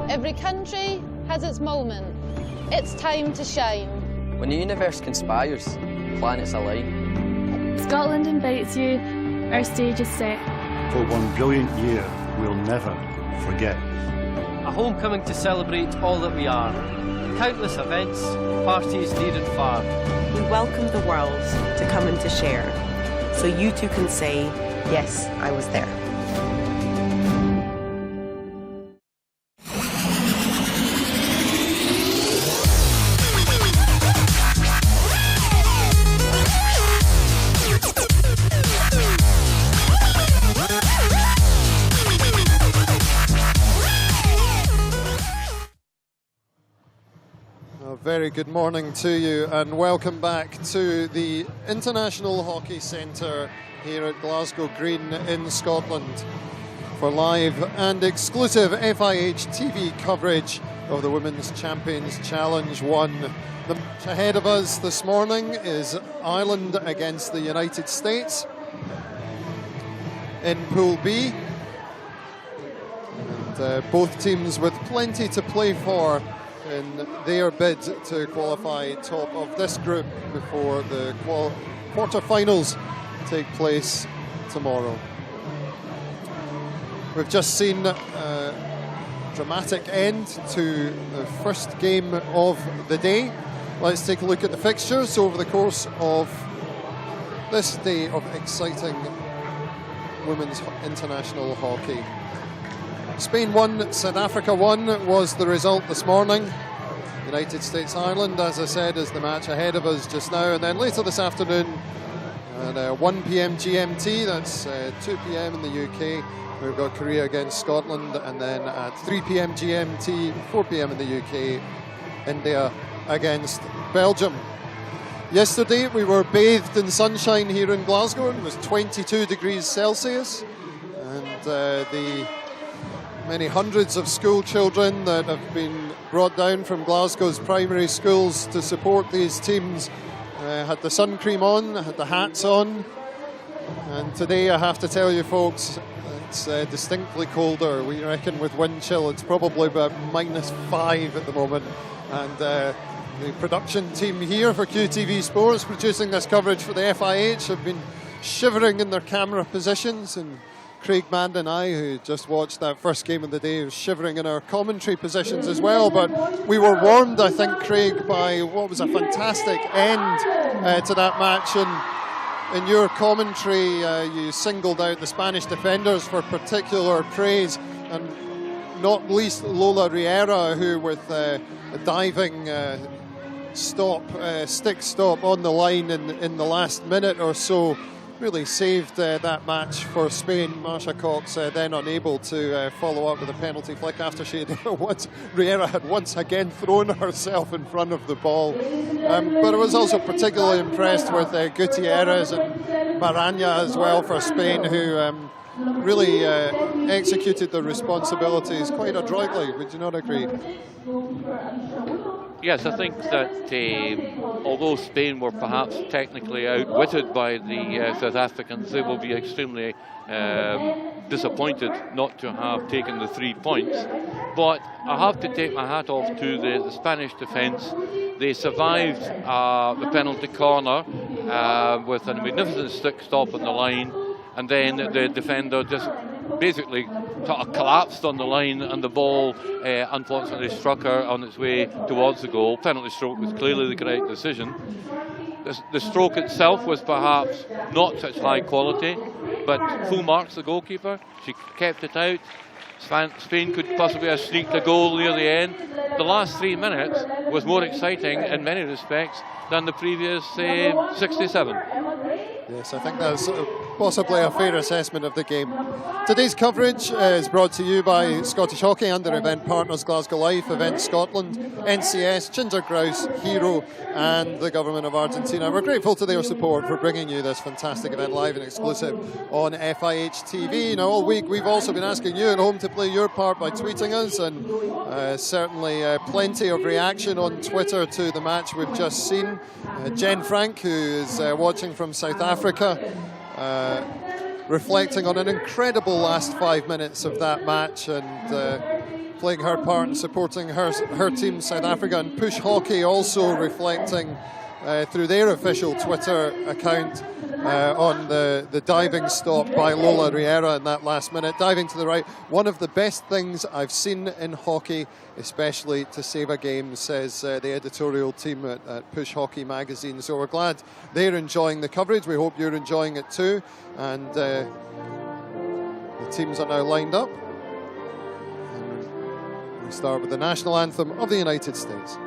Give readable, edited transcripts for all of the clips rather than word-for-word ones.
Every country has its moment. It's time to shine. When the universe conspires, planets align. Scotland invites you, our stage is set. For one brilliant year we'll never forget. A homecoming to celebrate all that we are. Countless events, parties near and far. We welcome the world to come and to share, so you too can say, yes, I was there. Very good morning to you and welcome back to the International Hockey Centre here at Glasgow Green in Scotland for live and exclusive FIH TV coverage of the Women's Champions Challenge 1. The match ahead of us this morning is Ireland against the United States in Pool B. And both teams with plenty to play for in their bid to qualify top of this group before the quarter-finals take place tomorrow. We've just seen a dramatic end to the first game of the day. Let's take a look at the fixtures over the course of this day of exciting women's international hockey. Spain 1, South Africa 1 was the result this morning. United States Ireland, as I said, is the match ahead of us just now. And then later this afternoon at 1 p.m. GMT, that's 2 p.m. in the UK, we've got Korea against Scotland. And then at 3 p.m. GMT, 4 p.m. in the UK, India against Belgium. Yesterday we were bathed in sunshine here in Glasgow. It was 22 degrees Celsius. And the many hundreds of school children that have been brought down from Glasgow's primary schools to support these teams had the sun cream on, had the hats on, and today I have to tell you folks, it's distinctly colder. We reckon with wind chill it's probably about -5 at the moment, and the production team here for QTV Sports producing this coverage for the FIH have been shivering in their camera positions, and Craig Mand and I, who just watched that first game of the day, was shivering in our commentary positions as well. But we were warmed, I think, Craig, by what was a fantastic end to that match. And in your commentary, you singled out the Spanish defenders for particular praise, and not least Lola Riera, who with a diving stick stop on the line in the last minute or so, really saved that match for Spain. Marsha Cox then unable to follow up with a penalty flick after Riera had once again thrown herself in front of the ball. But I was also particularly impressed with Gutierrez and Maraña as well for Spain, who really executed their responsibilities quite adroitly. Would you not agree? Yes, I think that although Spain were perhaps technically outwitted by the South Africans, they will be extremely disappointed not to have taken the 3 points. But I have to take my hat off to the Spanish defence. They survived the penalty corner with a magnificent stick stop on the line, and then the defender just basically sort of collapsed on the line, and the ball unfortunately struck her on its way towards the goal. Penalty stroke was clearly the correct decision. The stroke itself was perhaps not such high quality, but full marks the goalkeeper. She kept it out. Spain could possibly have sneaked a goal near the end. The last 3 minutes was more exciting in many respects than the previous 67. Yes, I think that's possibly a fair assessment of the game. Today's coverage is brought to you by Scottish Hockey and their event partners Glasgow Life, Event Scotland, NCS, Ginger Grouse, Hero and the Government of Argentina. We're grateful to their support for bringing you this fantastic event live and exclusive on FIH TV. Now, all week we've also been asking you at home to play your part by tweeting us, and certainly plenty of reaction on Twitter to the match we've just seen. Jen Frank, who is watching from South Africa, reflecting on an incredible last 5 minutes of that match, and playing her part and supporting her team, South Africa, and Push Hockey also reflecting through their official Twitter account on the diving stop by Lola Riera in that last minute. Diving to the right, one of the best things I've seen in hockey, especially to save a game, says the editorial team at Push Hockey magazine. So we're glad they're enjoying the coverage. We hope you're enjoying it too. And the teams are now lined up. And we start with the national anthem of the United States.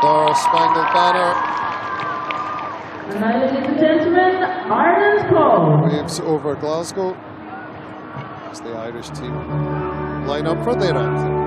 Star-Spangled Banner Ladies and gentlemen, Ireland's call. waves over Glasgow as the Irish team line up for their anthem.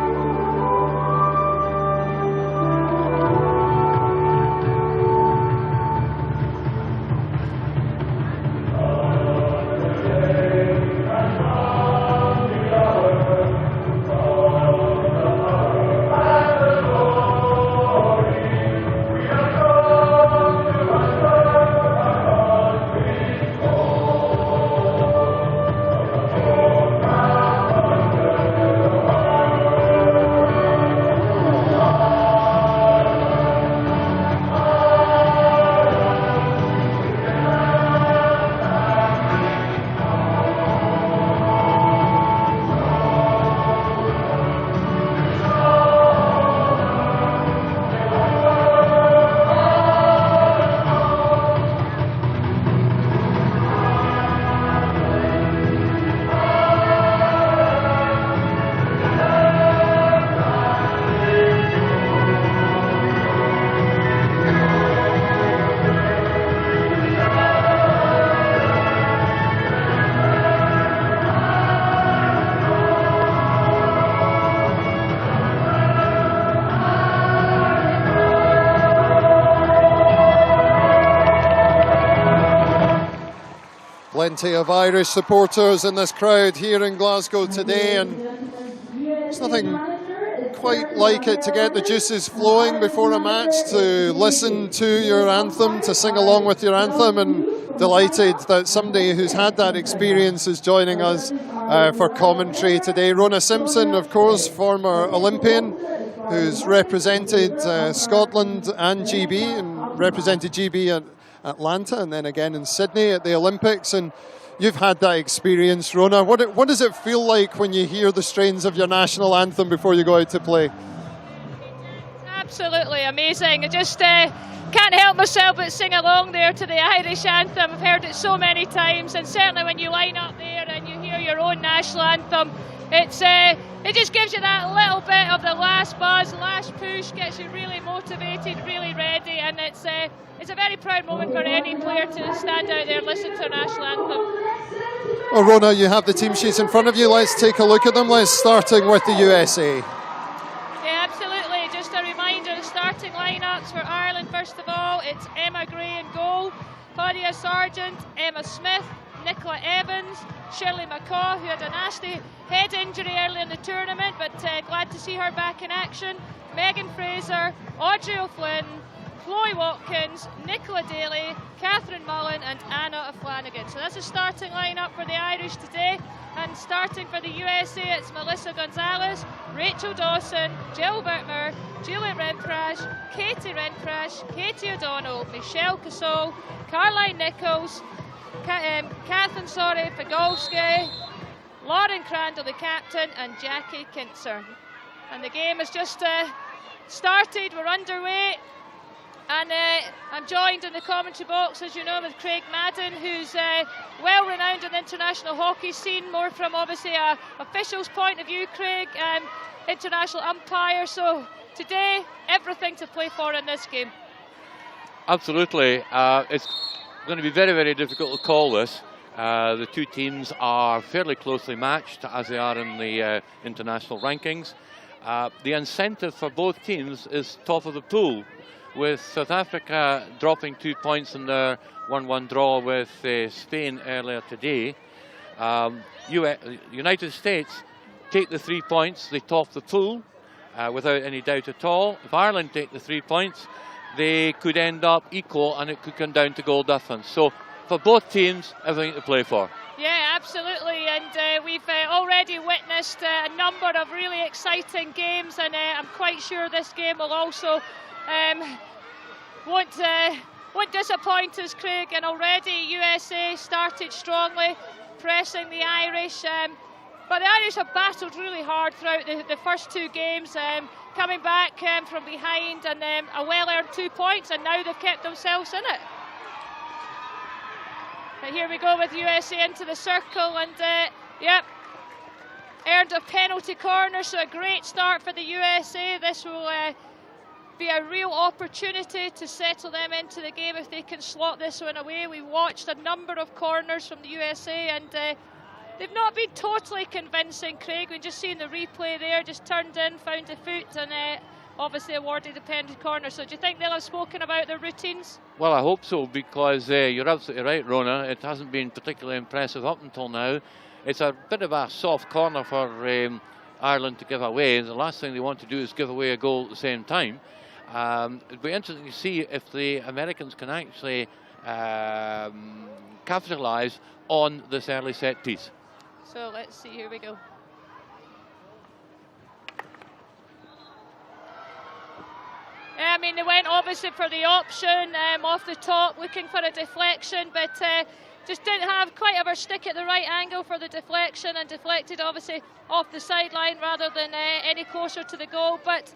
Plenty of Irish supporters in this crowd here in Glasgow today, and there's nothing quite like it to get the juices flowing before a match, to listen to your anthem, to sing along with your anthem, and delighted that somebody who's had that experience is joining us for commentary today. Rona Simpson, of course, former Olympian, who's represented Scotland and GB, and represented GB at Atlanta and then again in Sydney at the Olympics. And you've had that experience, Rona. What does it feel like when you hear the strains of your national anthem before you go out to play? Absolutely amazing. I just can't help myself but sing along there to the Irish anthem. I've heard it so many times, and certainly when you line up there and you hear your own national anthem, it just gives you that little bit of the last buzz, last push, gets you really motivated, really ready, and it's a very proud moment for any player to stand out there and listen to a national anthem. Well, Rona, you have the team sheets in front of you. Let's take a look at them. Let's starting with the USA. Yeah, absolutely. Just a reminder, the starting lineups for Ireland, first of all, it's Emma Gray in goal, Claudia Sargent, Emma Smith, Nicola Evans, Shirley McCaw, who had a nasty head injury early in the tournament, but glad to see her back in action, Megan Fraser, Audrey O'Flynn, Chloe Watkins, Nicola Daly, Catherine Mullen and Anna O'Flanagan. So that's a starting lineup for the Irish today. And starting for the USA, it's Melissa Gonzalez, Rachel Dawson, Jill Whitmer, Juliet Renfrash, Katie Renfrash, Katie O'Donnell, Michelle Casol, Caroline Nichols, Catherine Pagolsky, Lauren Crandall, the captain, and Jackie Kintzer. And the game has just started. We're underway. And I'm joined in the commentary box, as you know, with Craig Madden, who's well renowned in the international hockey scene, more from obviously a official's point of view, Craig, international umpire. So today, everything to play for in this game. Absolutely. It's going to be very, very difficult to call this. The two teams are fairly closely matched, as they are in the international rankings. The incentive for both teams is top of the pool, with South Africa dropping 2 points in their 1-1 draw with Spain earlier today. United States take the 3 points, they top the pool without any doubt at all. If Ireland take the 3 points, they could end up equal and it could come down to goal difference. So for both teams, everything to play for. Yeah, absolutely, and we've already witnessed a number of really exciting games, and I'm quite sure this game will also won't disappoint us, Craig. And already USA started strongly, pressing the Irish, but the Irish have battled really hard throughout the first two games, coming back from behind, and a well-earned 2 points, and now they've kept themselves in it. But here we go with USA into the circle, and yep, earned a penalty corner, so a great start for the USA. This will be a real opportunity to settle them into the game if they can slot this one away. We watched a number of corners from the USA, and they've not been totally convincing, Craig. We've just seen the replay there, just turned in, found a foot, and obviously awarded the penalty corner. So do you think they'll have spoken about their routines? Well, I hope so, because you're absolutely right, Rona. It hasn't been particularly impressive up until now. It's a bit of a soft corner for Ireland to give away. The last thing they want to do is give away a goal at the same time. It'd be interesting to see if the Americans can actually capitalise on this early set piece. So let's see, here we go. I mean, they went obviously for the option off the top, looking for a deflection, but just didn't have quite of a stick at the right angle for the deflection, and deflected obviously off the sideline rather than any closer to the goal. But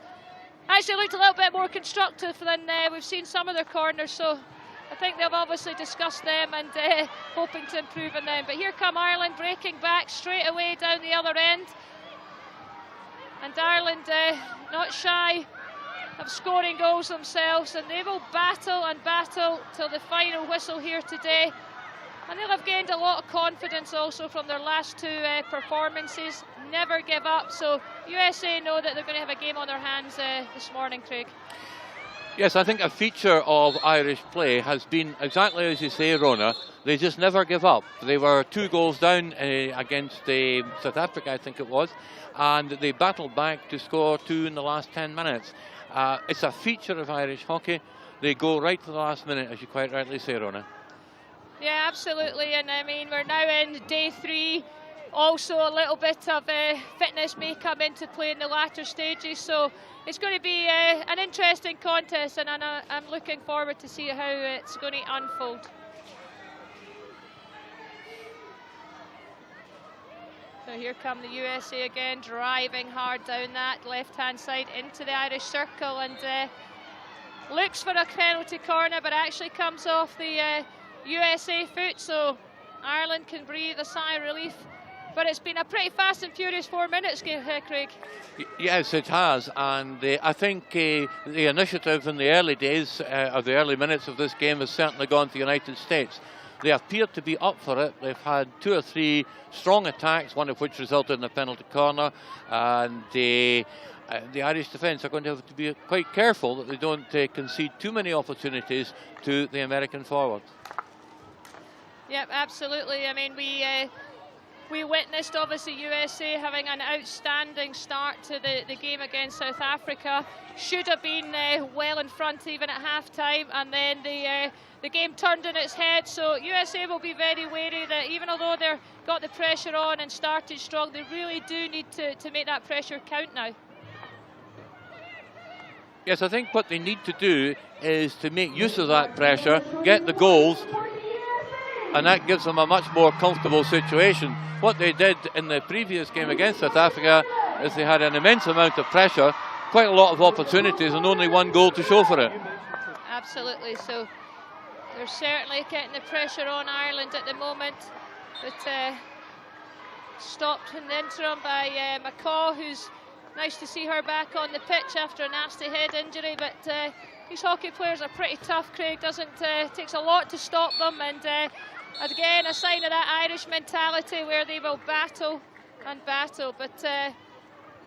actually looked a little bit more constructive than we've seen some of their corners, so I think they've obviously discussed them and hoping to improve on them. But here come Ireland breaking back straight away down the other end, and Ireland not shy of scoring goals themselves, and they will battle and battle till the final whistle here today. And they'll have gained a lot of confidence also from their last two performances. Never give up, so USA know that they're going to have a game on their hands this morning, Craig. Yes, I think a feature of Irish play has been exactly as you say, Rona. They just never give up. They were 2 goals down against South Africa, I think it was, and they battled back to score 2 in the last 10 minutes. It's a feature of Irish hockey. They go right to the last minute, as you quite rightly say, Rona. Yeah, absolutely, and I mean, we're now in day 3. Also, a little bit of fitness may come into play in the latter stages, so it's going to be an interesting contest, and I'm looking forward to see how it's going to unfold. So here come the USA again, driving hard down that left-hand side into the Irish circle, and looks for a penalty corner, but actually comes off the USA foot, so Ireland can breathe a sigh of relief. But it's been a pretty fast and furious 4 minutes, Craig. Yes, it has, and I think the initiative in the early days, or the early minutes of this game, has certainly gone to the United States. They appeared to be up for it. They've had 2 or 3 strong attacks, one of which resulted in a penalty corner, and the Irish defence are going to have to be quite careful that they don't concede too many opportunities to the American forward. Yep, absolutely. I mean, we witnessed obviously USA having an outstanding start to the game against South Africa. Should have been well in front even at half-time, and then the game turned on its head. So USA will be very wary that even although they've got the pressure on and started strong, they really do need to make that pressure count now. Yes, I think what they need to do is to make use of that pressure, get the goals, and that gives them a much more comfortable situation. What they did in the previous game against South Africa is they had an immense amount of pressure, quite a lot of opportunities, and only one goal to show for it. Absolutely, so they're certainly getting the pressure on Ireland at the moment, but stopped in the interim by McCaw, who's nice to see her back on the pitch after a nasty head injury, but these hockey players are pretty tough, Craig. Takes a lot to stop them, and again a sign of that Irish mentality where they will battle and battle, but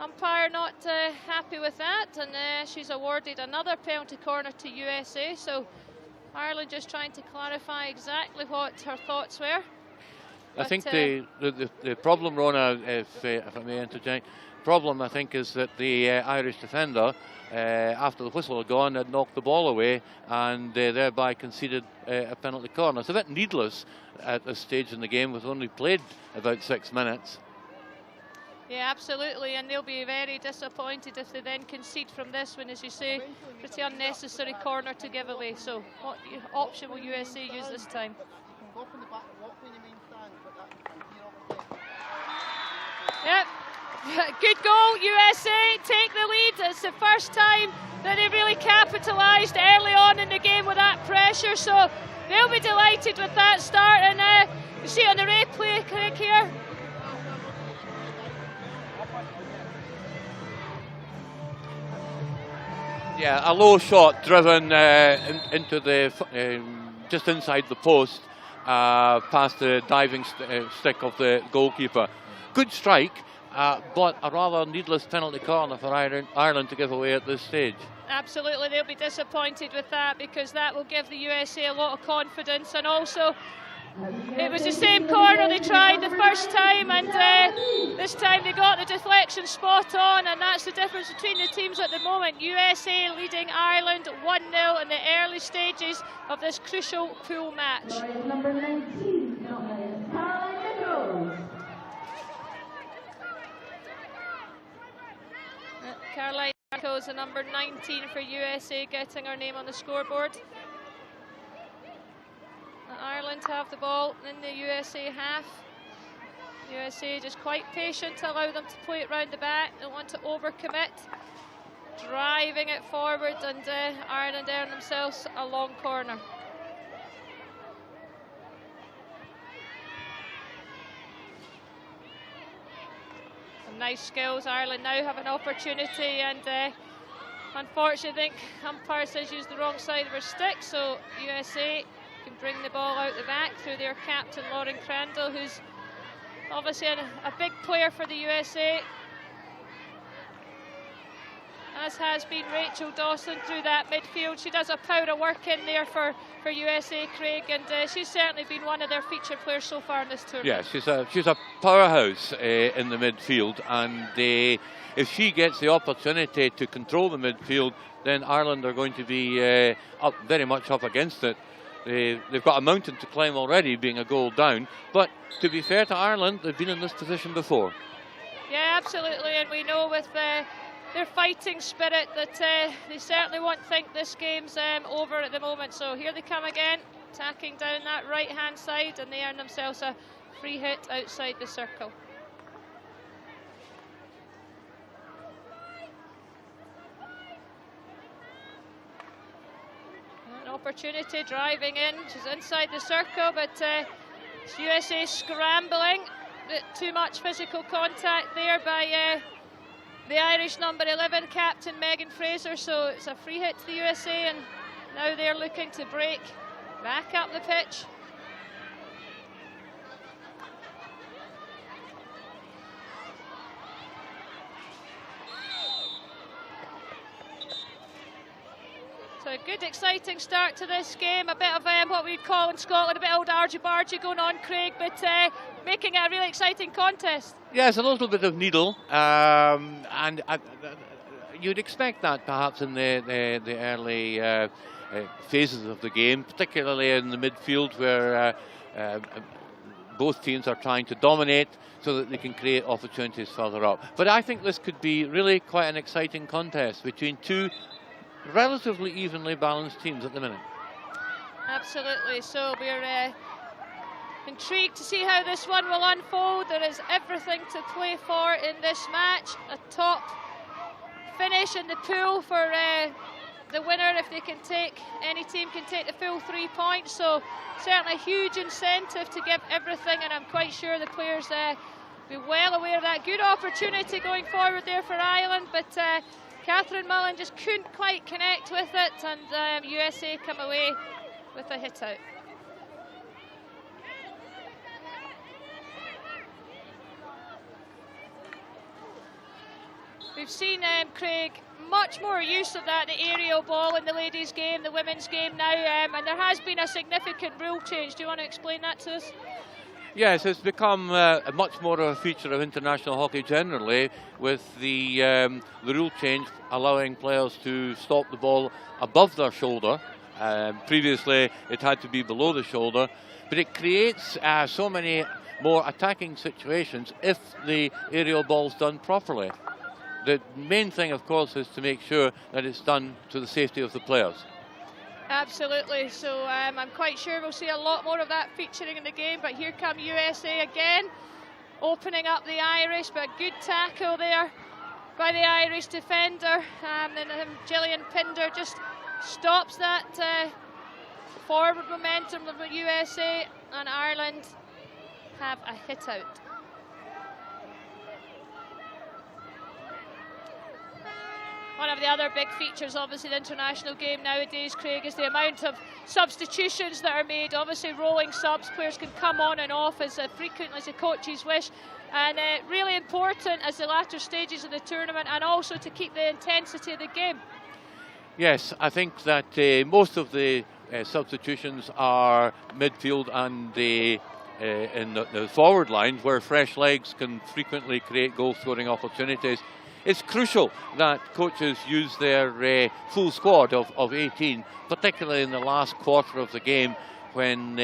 umpire not happy with that, and she's awarded another penalty corner to USA, so Ireland just trying to clarify exactly what her thoughts were. I think the problem, Rona, if I may interject, problem I think is that the Irish defender, after the whistle had gone, had knocked the ball away and thereby conceded a penalty corner. It's a bit needless at this stage in the game. We've only played about 6 minutes. Yeah, absolutely, and they'll be very disappointed if they then concede from this one, as you say, pretty unnecessary corner to give away. So what option will USA use this time? Yep, good goal, USA take the lead. It's the first time that they really capitalised early on in the game with that pressure, so they'll be delighted with that start. And you see on the replay, Craig, here. Yeah, a low shot driven into the just inside the post, past the diving stick of the goalkeeper. Good strike, but a rather needless penalty corner for Ireland to give away at this stage. Absolutely, they'll be disappointed with that, because that will give the USA a lot of confidence, and also it was the same corner they tried the first time, and this time they got the deflection spot on, and that's the difference between the teams at the moment. USA leading Ireland 1-0 in the early stages of this crucial pool match. Number 19, Caroline Nichols. Caroline Nichols, the number 19 for USA, getting her name on the scoreboard. Ireland have the ball in the USA half. USA just quite patient to allow them to play it round the back. Don't want to overcommit. Driving it forward, and Ireland earn themselves a long corner. Some nice skills. Ireland now have an opportunity, and unfortunately I think umpire says use the wrong side of her stick, so USA can bring the ball out the back through their captain Lauren Crandall, who's obviously a big player for the USA, as has been Rachel Dawson through that midfield. She does a power of work in there for USA, Craig, and she's certainly been one of their featured players so far in this tournament. Yeah, she's a powerhouse in the midfield, and if she gets the opportunity to control the midfield, then Ireland are going to be very much up against it. They've got a mountain to climb already, being a goal down, but to be fair to Ireland, they've been in this position before. Yeah, absolutely, and we know with their fighting spirit that they certainly won't think this game's over at the moment. So here they come again, attacking down that right hand side, and they earn themselves a free hit outside the circle. Opportunity driving in, she's inside the circle, but USA scrambling. Bit too much physical contact there by the Irish number 11 captain Megan Fraser, so it's a free hit to the USA, and now they're looking to break back up the pitch. So a good exciting start to this game, a bit of what we'd call in Scotland a bit old argy-bargy going on, Craig, but making it a really exciting contest. Yes, a little bit of needle, and you'd expect that perhaps in the early phases of the game, particularly in the midfield where both teams are trying to dominate so that they can create opportunities further up. But I think this could be really quite an exciting contest between two relatively evenly balanced teams at the minute. Absolutely, so we're Intrigued to see how this one will unfold. There is everything to play for in this match. A top finish in the pool for the winner, if they can take, any team can take the full 3 points. So certainly a huge incentive to give everything, and I'm quite sure the players be well aware of that. Good opportunity going forward there for Ireland, but Catherine Mullen just couldn't quite connect with it, and USA come away with a hit out. We've seen, Craig, much more use of that, the aerial ball in the ladies' game, the women's game now, and there has been a significant rule change. Do you want to explain that to us? Yes, it's become much more of a feature of international hockey generally, with the rule change allowing players to stop the ball above their shoulder. Previously, it had to be below the shoulder, but it creates so many more attacking situations if the aerial ball's done properly. The main thing, of course, is to make sure that it's done to the safety of the players. Absolutely. So I'm quite sure we'll see a lot more of that featuring in the game. But here come USA again, opening up the Irish. But a good tackle there by the Irish defender. And Gillian Pinder just stops that forward momentum of the USA, and Ireland have a hit out. One of the other big features, obviously, the international game nowadays, Craig, is the amount of substitutions that are made. Obviously, rolling subs, players can come on and off as frequently as the coaches wish. And really important as the latter stages of the tournament, and also to keep the intensity of the game. Yes, I think that most of the substitutions are midfield and in the forward line, where fresh legs can frequently create goal-scoring opportunities. It's crucial that coaches use their full squad of 18, particularly in the last quarter of the game, when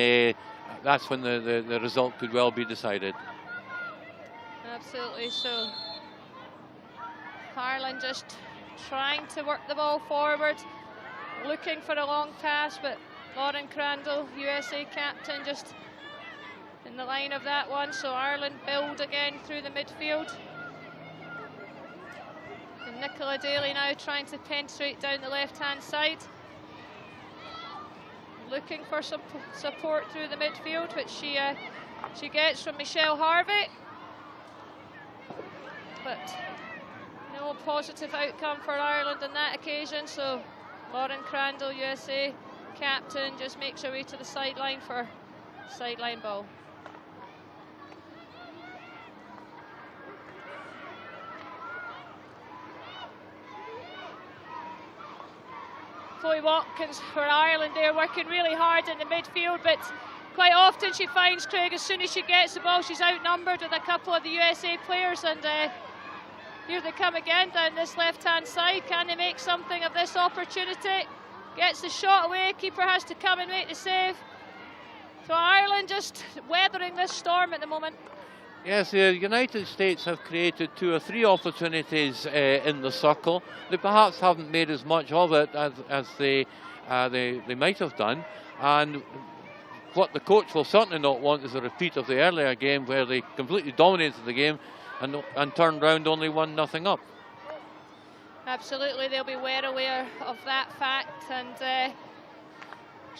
that's when the result could well be decided. Absolutely. So Ireland just trying to work the ball forward, looking for a long pass, but Lauren Crandall, USA captain, just in the line of that one. So Ireland build again through the midfield. And Nicola Daly now trying to penetrate down the left-hand side. Looking for some support through the midfield, which she gets from Michelle Harvey. But no positive outcome for Ireland on that occasion, so Lauren Crandall, USA captain, just makes her way to the sideline for sideline ball. Chloe Watkins for Ireland there, working really hard in the midfield, but quite often she finds, Craig, as soon as she gets the ball, she's outnumbered with a couple of the USA players, and here they come again down this left-hand side. Can they make something of this opportunity? Gets the shot away, keeper has to come and make the save. So Ireland just weathering this storm at the moment. Yes, the United States have created 2 or 3 opportunities in the circle. They perhaps haven't made as much of it as they might have done. And what the coach will certainly not want is a repeat of the earlier game, where they completely dominated the game and turned round only 1-0 up. Absolutely, they'll be well aware of that fact, and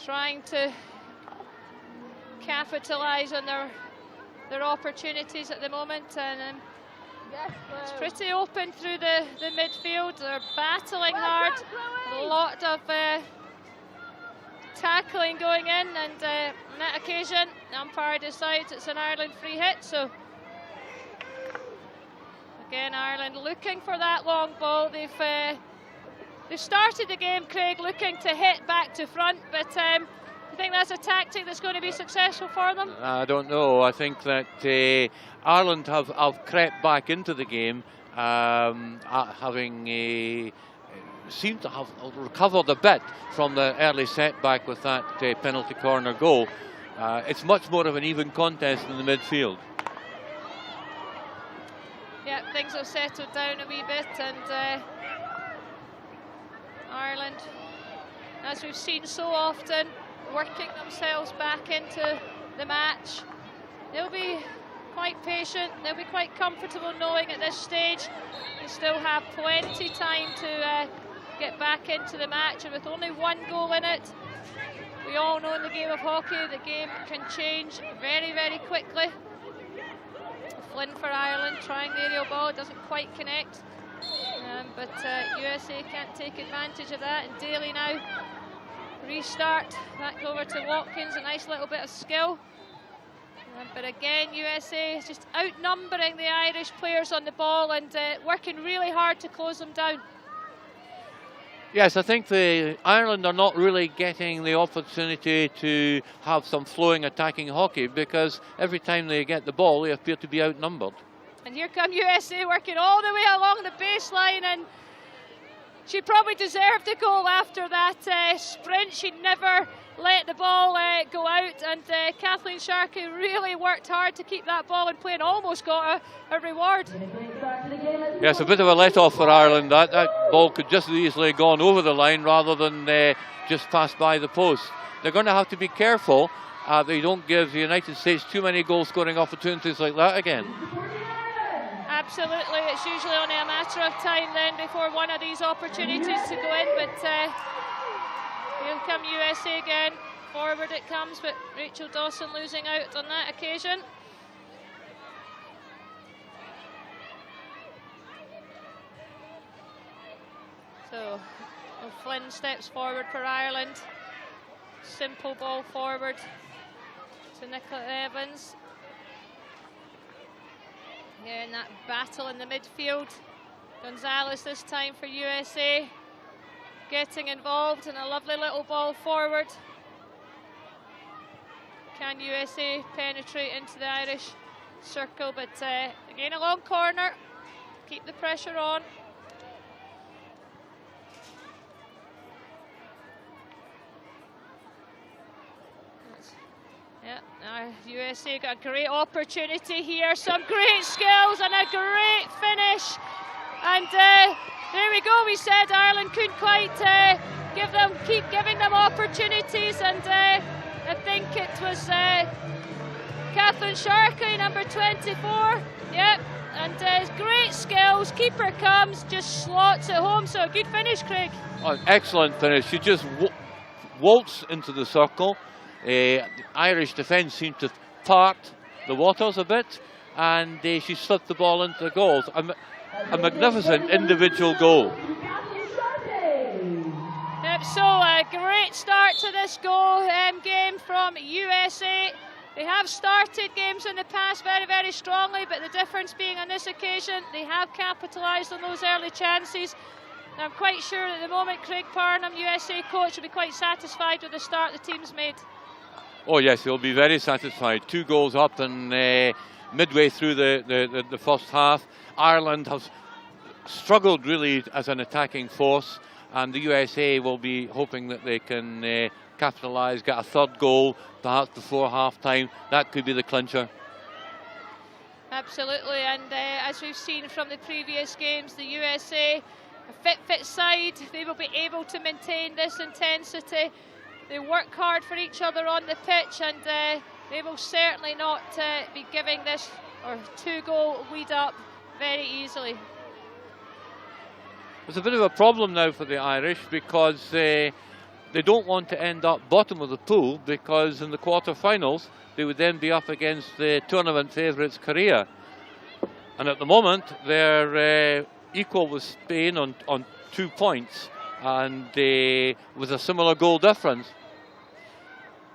trying to capitalise on their opportunities at the moment. And it's pretty open through the midfield. They're battling hard. A lot of tackling going in, and on that occasion, the umpire decides it's an Ireland free hit. So again, Ireland looking for that long ball. They've started the game, Craig, looking to hit back to front, but you think that's a tactic that's going to be successful for them? I don't know. I think that Ireland have crept back into the game, having seemed to have recovered a bit from the early setback with that penalty corner goal. It's much more of an even contest in the midfield. Yeah, things have settled down a wee bit, and Ireland, as we've seen so often, working themselves back into the match. They'll be quite patient, they'll be quite comfortable knowing at this stage they still have plenty time to get back into the match, and with only one goal in it, we all know in the game of hockey the game can change very, very quickly. Flynn for Ireland trying the aerial ball, doesn't quite connect, but USA can't take advantage of that, and Daly now restart back over to Watkins, a nice little bit of skill. But again, USA is just outnumbering the Irish players on the ball and working really hard to close them down. Yes, I think Ireland are not really getting the opportunity to have some flowing attacking hockey, because every time they get the ball, they appear to be outnumbered. And here come USA working all the way along the baseline, and she probably deserved a goal after that sprint. She never let the ball go out, and Kathleen Sharkey really worked hard to keep that ball in play and almost got a reward. Yes, a bit of a let-off for Ireland. That ball could just as easily have gone over the line rather than just pass by the post. They're going to have to be careful they don't give the United States too many goal-scoring opportunities like that again. Absolutely, it's usually only a matter of time then before one of these opportunities to go in, but here come USA again. Forward it comes, but Rachel Dawson losing out on that occasion. So Flynn steps forward for Ireland. Simple ball forward to Nicola Evans. Again, that battle in the midfield. Gonzalez this time for USA, getting involved in a lovely little ball forward. Can USA penetrate into the Irish circle? But again, a long corner. Keep the pressure on. Yeah, USA got a great opportunity here, some great skills and a great finish. And there we go, we said Ireland couldn't quite keep giving them opportunities, and I think it was Kathleen Sharkey, number 24, yep, and great skills, keeper comes, just slots it home, so a good finish, Craig. Oh, excellent finish, she just waltzed into the circle. The Irish defence seemed to part the waters a bit, and she slipped the ball into the goals. A magnificent individual goal. Yep, so a great start to this goal game from USA. They have started games in the past very, very strongly, but the difference being on this occasion, they have capitalised on those early chances. I'm quite sure at the moment Craig Parnham, USA coach, will be quite satisfied with the start the team's made. Oh yes, he'll be very satisfied. 2 goals up, and midway through the first half, Ireland has struggled really as an attacking force, and the USA will be hoping that they can capitalise, get a third goal, perhaps before half-time. That could be the clincher. Absolutely, and as we've seen from the previous games, the USA, a fit side, they will be able to maintain this intensity. They work hard for each other on the pitch, and they will certainly not be giving this 2-goal lead up very easily. There's a bit of a problem now for the Irish, because they don't want to end up bottom of the pool, because in the quarter-finals they would then be up against the tournament favourites Korea. And at the moment they're equal with Spain on 2 points, and with a similar goal difference.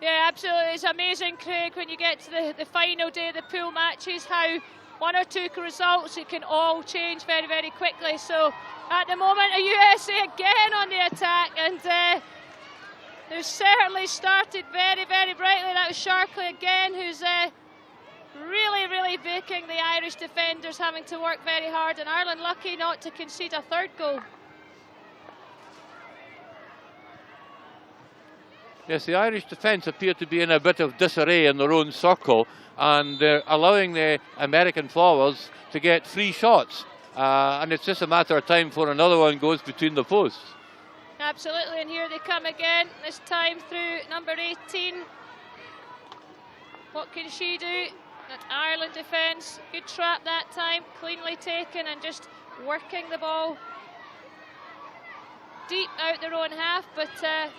Yeah, absolutely. It's amazing, Craig, when you get to the final day of the pool matches, how 1 or 2 results, it can all change very, very quickly. So at the moment, a USA again on the attack, and they've certainly started very, very brightly. That was Sharkey again, who's really, really making the Irish defenders having to work very hard, and Ireland lucky not to concede a third goal. Yes, the Irish defence appear to be in a bit of disarray in their own circle, and they're allowing the American forwards to get free shots, and it's just a matter of time before another one goes between the posts. Absolutely, and here they come again, this time through number 18. What can she do? That Ireland defence, good trap that time, cleanly taken and just working the ball deep out their own half, but they're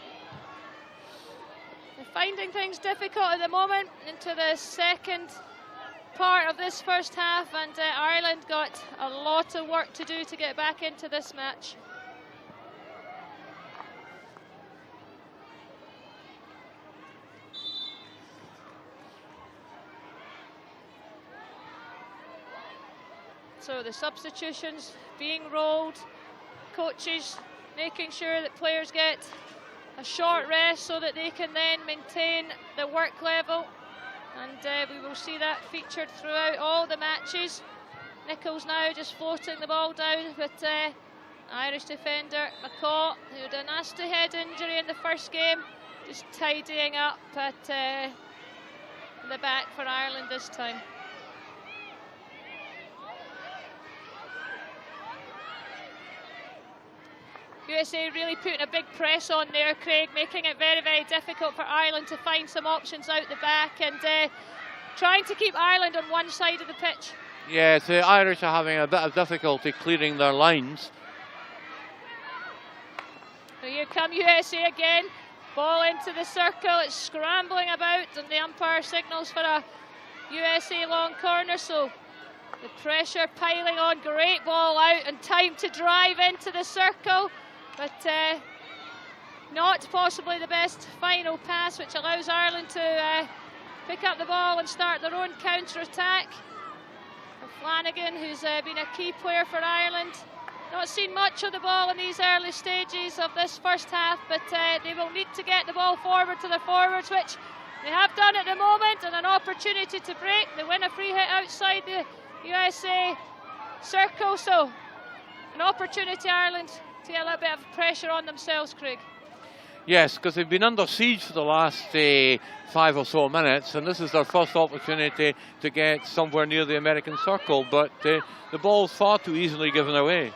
finding things difficult at the moment into the second part of this first half, and Ireland got a lot of work to do to get back into this match. So the substitutions being rolled, coaches making sure that players get a short rest so that they can then maintain the work level, and we will see that featured throughout all the matches. Nichols now just floating the ball down, but Irish defender McCaw, who had a nasty head injury in the first game, just tidying up at the back for Ireland this time. USA really putting a big press on there, Craig, making it very, very difficult for Ireland to find some options out the back, and trying to keep Ireland on one side of the pitch. Yes, the Irish are having a bit of difficulty clearing their lines. So here come USA again, ball into the circle, it's scrambling about, and the umpire signals for a USA long corner, so the pressure piling on, great ball out and time to drive into the circle, but not possibly the best final pass, which allows Ireland to pick up the ball and start their own counter-attack. Flanagan, who's been a key player for Ireland, not seen much of the ball in these early stages of this first half, but they will need to get the ball forward to their forwards, which they have done at the moment, and an opportunity to break. They win a free hit outside the USA circle, so an opportunity Ireland to get a little bit of pressure on themselves, Craig. Yes, because they've been under siege for the last 5 or so minutes, and this is their first opportunity to get somewhere near the American circle, but the ball's far too easily given away.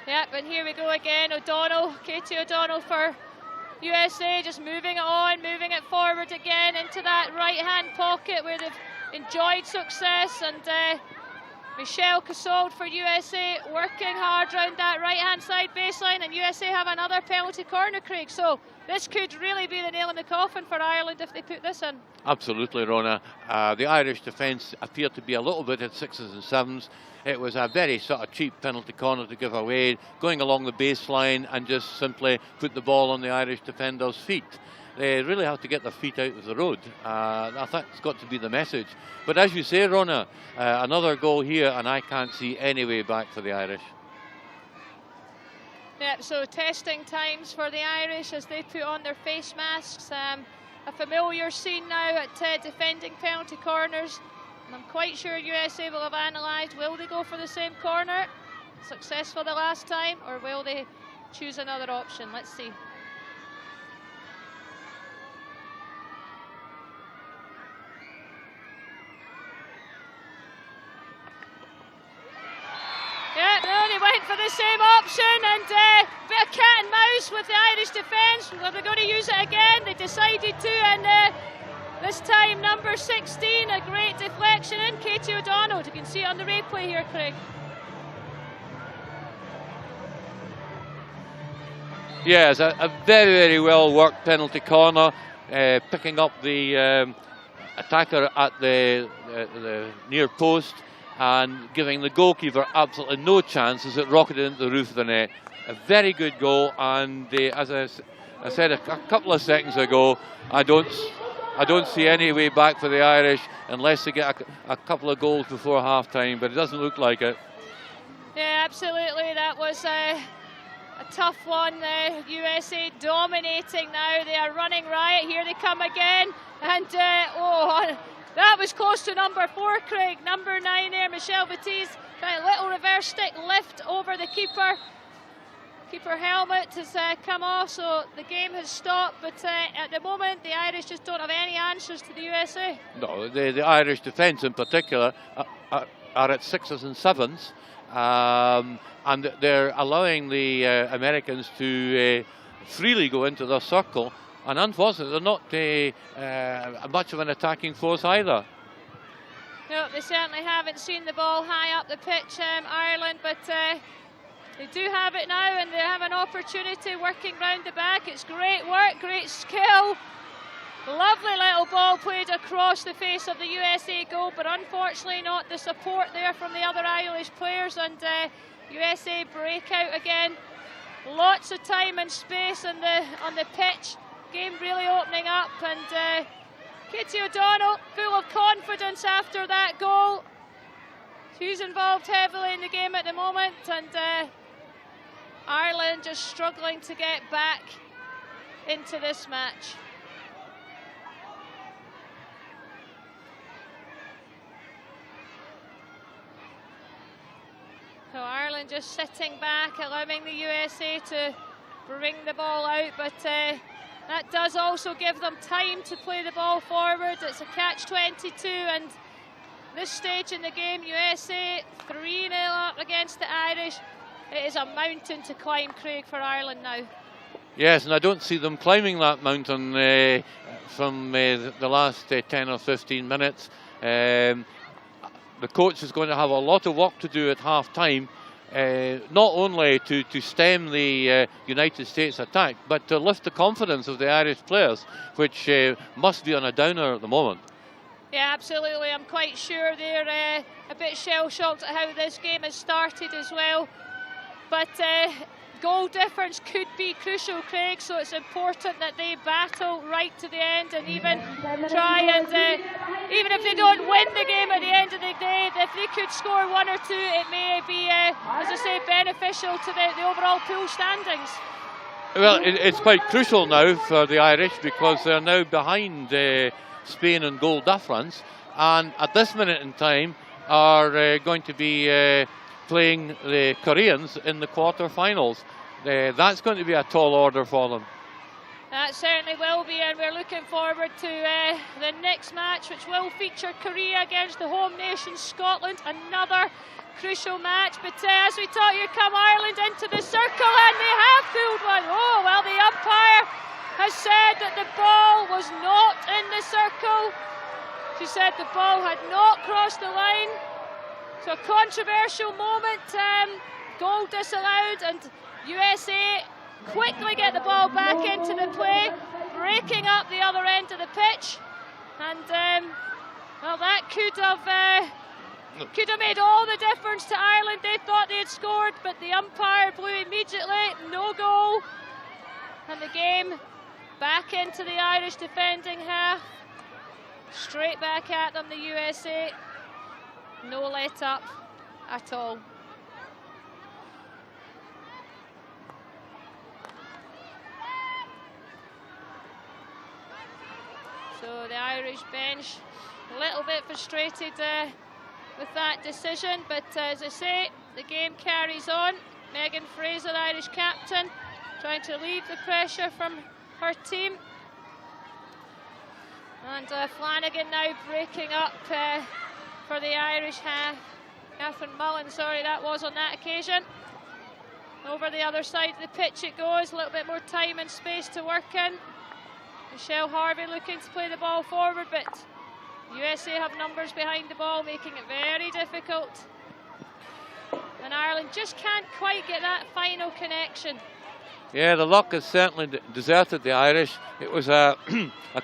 Yep, and here we go again, O'Donnell, Katie O'Donnell for USA, just moving it on, moving it forward again into that right-hand pocket where they've enjoyed success, and Michelle Cassauld for USA working hard round that right-hand side baseline, and USA have another penalty corner, Craig, so this could really be the nail in the coffin for Ireland if they put this in. Absolutely, Rona. The Irish defence appeared to be a little bit at 6s and 7s. It was a very sort of cheap penalty corner to give away, going along the baseline and just simply put the ball on the Irish defenders' feet. They really have to get their feet out of the road. I think it's got to be the message. But as you say, Rona, another goal here, and I can't see any way back for the Irish. Yep, so testing times for the Irish as they put on their face masks. A familiar scene now at defending penalty corners. And I'm quite sure USA will have analysed, will they go for the same corner, successful the last time, or will they choose another option? Let's see. Yeah, no, they went for the same option, and a bit of cat and mouse with the Irish defence. Well, they're going to use it again. They decided to, and this time number 16, a great deflection in, Katie O'Donnell. You can see it on the replay here, Craig. Yes, a very, very well worked penalty corner, picking up the attacker at the near post and giving the goalkeeper absolutely no chance as it rocketed into the roof of the net. A very good goal, and as I said a couple of seconds ago, I don't see any way back for the Irish unless they get a couple of goals before half-time, but it doesn't look like it. Yeah, absolutely. That was a tough one. USA dominating now. They are running riot. Here they come again. And, that was close to number 4, Craig. Number 9 there, Michelle Batiste. That little reverse stick lift over the keeper. Keeper helmet has come off, so the game has stopped. But at the moment, the Irish just don't have any answers to the USA. No, the Irish defence in particular are at 6s and 7s. And they're allowing the Americans to freely go into their circle. And unfortunately, they're not much of an attacking force either. No, they certainly haven't seen the ball high up the pitch, Ireland, but they do have it now, and they have an opportunity working round the back. It's great work, great skill. Lovely little ball played across the face of the USA goal, but unfortunately not the support there from the other Irish players, and USA break out again. Lots of time and space on the pitch. Game really opening up, and Katie O'Donnell full of confidence after that goal. She's involved heavily in the game at the moment, and Ireland just struggling to get back into this match. So Ireland just sitting back, allowing the USA to bring the ball out, but that does also give them time to play the ball forward. It's a catch-22, and this stage in the game, USA 3-0 up against the Irish. It is a mountain to climb, Craig, for Ireland now. Yes, and I don't see them climbing that mountain from the last 10 or 15 minutes. The coach is going to have a lot of work to do at half-time, not only to stem the United States attack, but to lift the confidence of the Irish players, which must be on a downer at the moment. Yeah, absolutely. I'm quite sure they're a bit shell-shocked at how this game has started as well. But goal difference could be crucial, Craig, so it's important that they battle right to the end, and even try and, even if they don't win the game at the end of the day, if they could score 1 or 2, it may be, as I say, beneficial to the overall pool standings. Well, it's quite crucial now for the Irish, because they're now behind Spain in goal difference, and at this minute in time are going to be playing the Koreans in the quarter-finals. That's going to be a tall order for them. That certainly will be, and we're looking forward to the next match, which will feature Korea against the home nation Scotland. Another crucial match, but as we talk, here come Ireland into the circle, and they have pulled one. Oh, well, the umpire has said that the ball was not in the circle. She said the ball had not crossed the line. So a controversial moment, goal disallowed, and USA quickly get the ball back into the play, breaking up the other end of the pitch, and well, that could have made all the difference to Ireland. They thought they had scored, but the umpire blew immediately, no goal, and the game back into the Irish defending half, straight back at them, the USA. No let up at all. So the Irish bench a little bit frustrated with that decision, but as I say, the game carries on. Megan Fraser, Irish captain, trying to relieve the pressure from her team. And Flanagan now breaking up for the Irish half. Catherine Mullen, sorry, that was on that occasion. Over the other side of the pitch it goes, a little bit more time and space to work in. Michelle Harvey looking to play the ball forward, but USA have numbers behind the ball, making it very difficult. And Ireland just can't quite get that final connection. Yeah, the luck has certainly deserted the Irish. It was a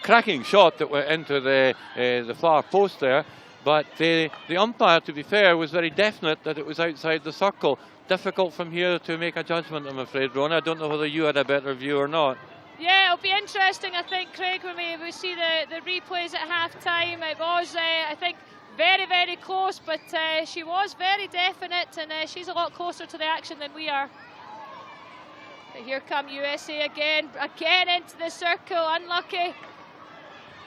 cracking shot that went into the far post there, but the umpire, to be fair, was very definite that it was outside the circle. Difficult from here to make a judgment, I'm afraid, Rona. I don't know whether you had a better view or not. Yeah, it'll be interesting, I think, Craig, when we see the replays at half-time. It was, I think, very, very close, but she was very definite, and she's a lot closer to the action than we are. But here come USA again into the circle, unlucky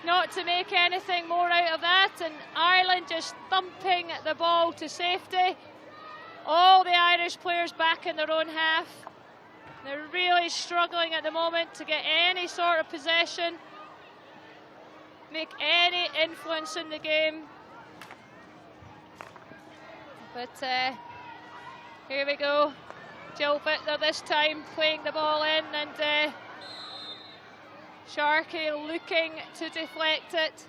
not to make anything more out of that, and Ireland just thumping the ball to safety. All the Irish players back in their own half. They're really struggling at the moment to get any sort of possession, make any influence in the game. But here we go. Jill Bittler this time playing the ball in, and Sharkey looking to deflect it.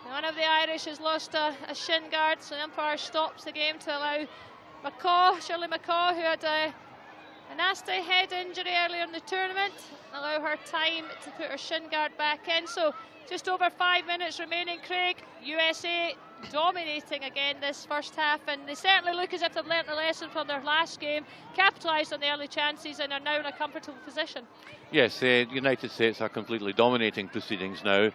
One of the Irish has lost a shin guard, so the umpire stops the game to allow Shirley McCaw, who had a nasty head injury earlier in the tournament, allow her time to put her shin guard back in. So just over 5 minutes remaining, Craig. USA dominating again this first half, and they certainly look as if they've learnt a lesson from their last game, capitalised on the early chances, and are now in a comfortable position. Yes, the United States are completely dominating proceedings now.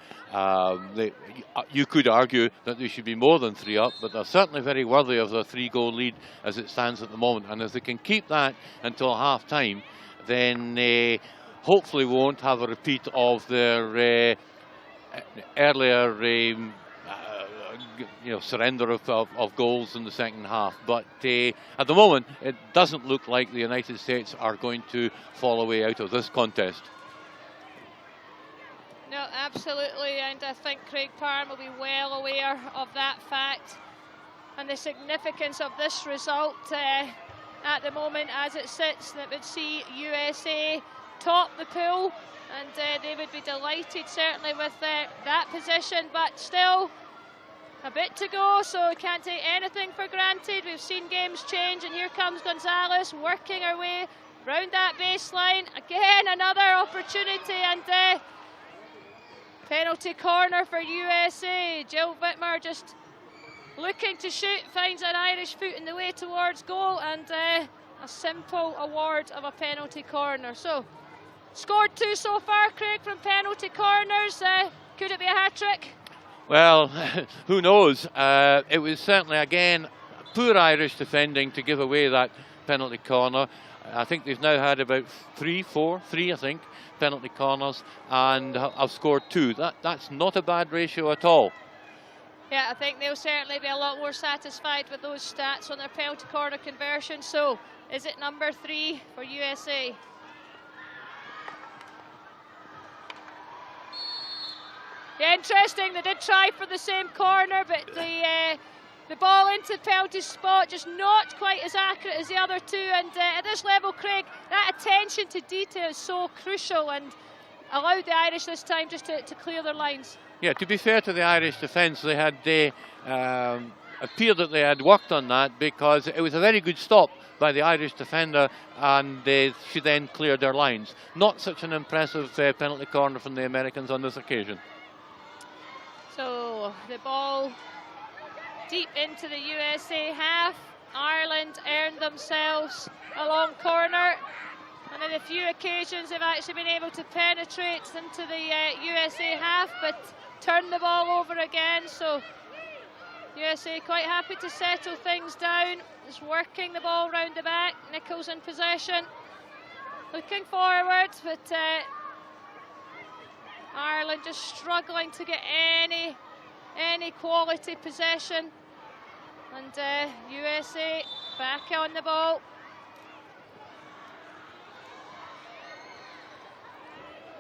You could argue that they should be more than 3 up, but they're certainly very worthy of their 3-goal lead as it stands at the moment. And if they can keep that until half-time, then hopefully we won't have a repeat of their earlier surrender of goals in the second half. But at the moment, it doesn't look like the United States are going to fall away out of this contest. No, absolutely, and I think Craig Parham will be well aware of that fact and the significance of this result at the moment as it sits. That would see USA top the pool, and they would be delighted certainly with that position, but still a bit to go, so we can't take anything for granted. We've seen games change, and here comes Gonzalez working her way round that baseline. Again, another opportunity, and penalty corner for USA. Jill Whitmer just looking to shoot, finds an Irish foot in the way towards goal, and a simple award of a penalty corner. So, scored 2 so far, Craig, from penalty corners. Could it be a hat-trick? Well, who knows? It was certainly, again, poor Irish defending to give away that penalty corner. I think they've now had about 3 penalty corners, and have scored 2. That's not a bad ratio at all. Yeah, I think they'll certainly be a lot more satisfied with those stats on their penalty corner conversion. So, is it number 3 for USA? Yeah, interesting. They did try for the same corner, but the ball into penalty spot just not quite as accurate as the other 2. And at this level, Craig, that attention to detail is so crucial, and allowed the Irish this time just to clear their lines. Yeah, to be fair to the Irish defence, they had appeared that they had worked on that, because it was a very good stop by the Irish defender, and she then cleared their lines. Not such an impressive penalty corner from the Americans on this occasion. So the ball deep into the USA half. Ireland earned themselves a long corner, and on a few occasions they've actually been able to penetrate into the USA half, but turn the ball over again. So USA quite happy to settle things down, just working the ball round the back. Nichols in possession, looking forward, but Ireland just struggling to get any quality possession, and USA back on the ball.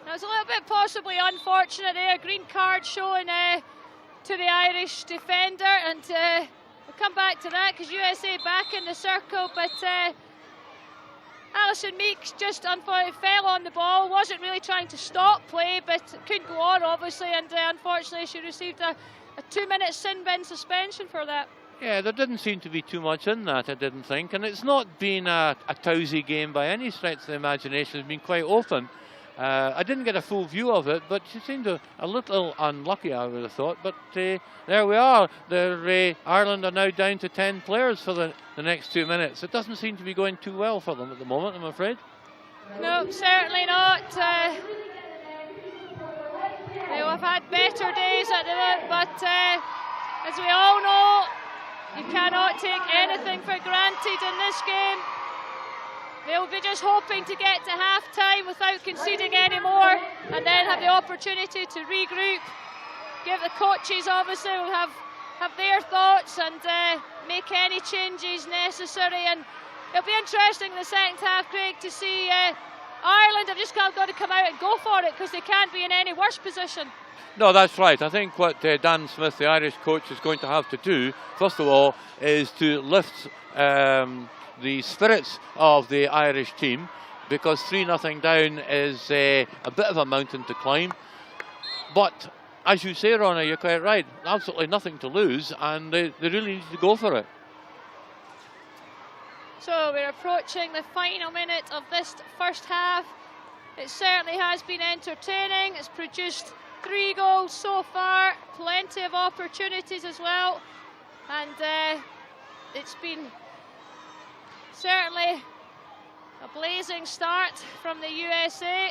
That was a little bit possibly unfortunate there, green card shown to the Irish defender, and we'll come back to that because USA back in the circle, but Alison Meeks just unfortunately fell on the ball, wasn't really trying to stop play, but couldn't go on obviously, and unfortunately she received a 2-minute sin bin suspension for that. Yeah, there didn't seem to be too much in that, I didn't think, and it's not been a towsy game by any stretch of the imagination. It's been quite open. I didn't get a full view of it, but she seemed a little unlucky, I would have thought. But there we are. Ireland are now down to 10 players for the next 2 minutes. It doesn't seem to be going too well for them at the moment, I'm afraid. No, certainly not. They'll have had better days at the moment, but as we all know, you cannot take anything for granted in this game. They'll be just hoping to get to half-time without conceding any more, and then have the opportunity to regroup. Give the coaches, obviously, will have their thoughts and make any changes necessary. And it'll be interesting in the second half, Craig, to see Ireland have just got to come out and go for it, because they can't be in any worse position. No, that's right. I think what Dan Smith, the Irish coach, is going to have to do, first of all, is to lift the spirits of the Irish team, because 3-0 down is a bit of a mountain to climb. But as you say, Ronnie, you're quite right. Absolutely nothing to lose, and they really need to go for it. So we're approaching the final minute of this first half. It certainly has been entertaining. It's produced 3 goals so far, plenty of opportunities as well, and it's been certainly a blazing start from the USA.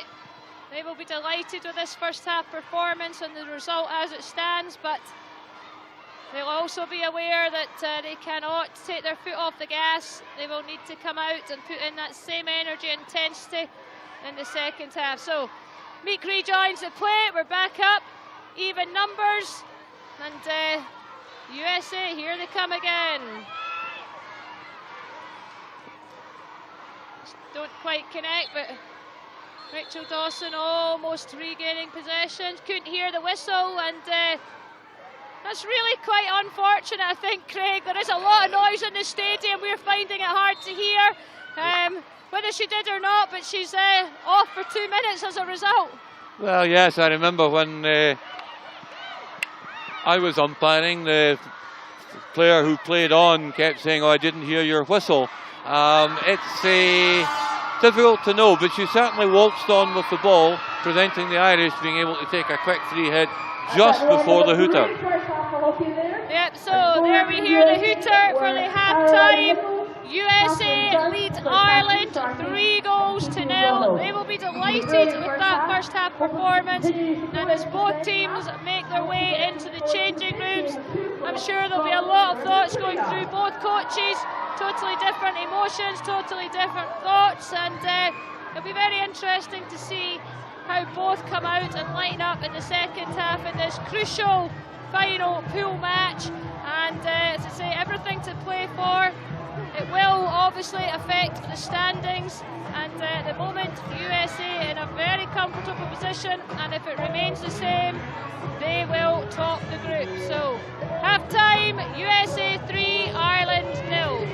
They will be delighted with this first half performance and the result as it stands, but they'll also be aware that they cannot take their foot off the gas. They will need to come out and put in that same energy and intensity in the second half. So Meek rejoins the play. We're back up, even numbers, and USA, here they come again. Don't quite connect, but Rachel Dawson almost regaining possession. Couldn't hear the whistle, and that's really quite unfortunate, I think, Craig. There is a lot of noise in the stadium. We're finding it hard to hear whether she did or not, but she's off for 2 minutes as a result. Well, yes, I remember when I was umpiring, the player who played on kept saying, "Oh, I didn't hear your whistle." It's difficult to know, but she certainly waltzed on with the ball, preventing the Irish being able to take a quick free hit just before the hooter. Yep, so there we hear the hooter for the half-time. USA lead Ireland 3-0. They will be delighted with that first half performance, and as both teams make their way into the changing rooms, I'm sure there'll be a lot of thoughts going through both coaches. Totally different emotions, totally different thoughts, and it'll be very interesting to see how both come out and line up in the second half in this crucial final pool match. And as I say, everything to play for. It will obviously affect the standings, and at the moment USA in a very comfortable position, and if it remains the same, they will top the group. So half time, USA 3, Ireland 0.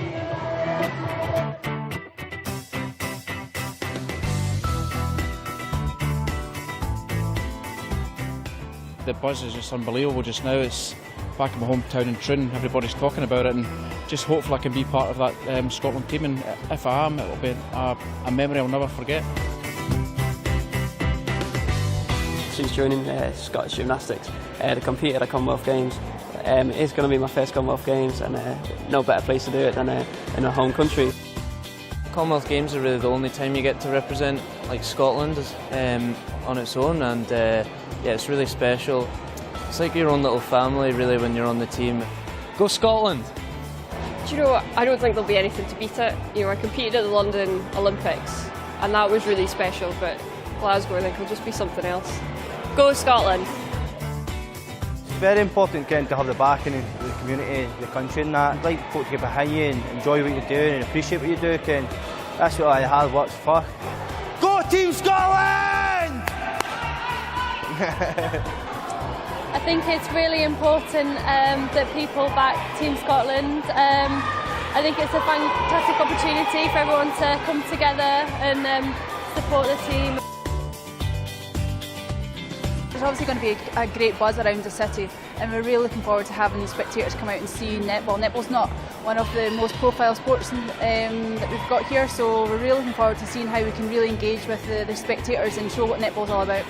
The buzz is just unbelievable just now. It's back in my hometown in Trin, everybody's talking about it, and just hopefully I can be part of that Scotland team, and if I am, it will be a memory I'll never forget. Since joining Scottish Gymnastics, to compete at the Commonwealth Games, it's going to be my first Commonwealth Games, and no better place to do it than in our home country. Commonwealth Games are really the only time you get to represent like Scotland on its own, and yeah, it's really special. It's like your own little family really when you're on the team. Go Scotland! Do you know what? I don't think there'll be anything to beat it. You know, I competed at the London Olympics and that was really special, but Glasgow I think will just be something else. Go Scotland! It's very important getting to have the backing of the community, the country and that. I'd like folk to get behind you and enjoy what you're doing and appreciate what you do, and that's what I hard work's for. Go Team Scotland! I think it's really important that people back Team Scotland. I think it's a fantastic opportunity for everyone to come together and support the team. There's obviously going to be a great buzz around the city, and we're really looking forward to having the spectators come out and see netball. Netball's not one of the most profile sports that we've got here, so we're really looking forward to seeing how we can really engage with the spectators and show what netball's all about.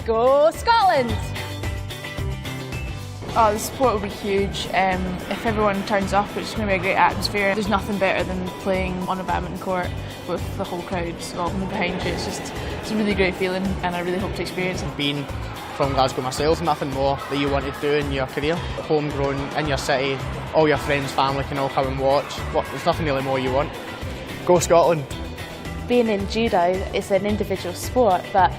Go Scotland! Oh, the support will be huge. If everyone turns up, it's going to be a great atmosphere. There's nothing better than playing on a badminton court with the whole crowd sweltering behind you. It's a really great feeling, and I really hope to experience it. Being from Glasgow myself, nothing more that you want to do in your career. Homegrown, in your city, all your friends, family can all come and watch. There's nothing really more you want. Go Scotland! Being in judo, it's an individual sport, but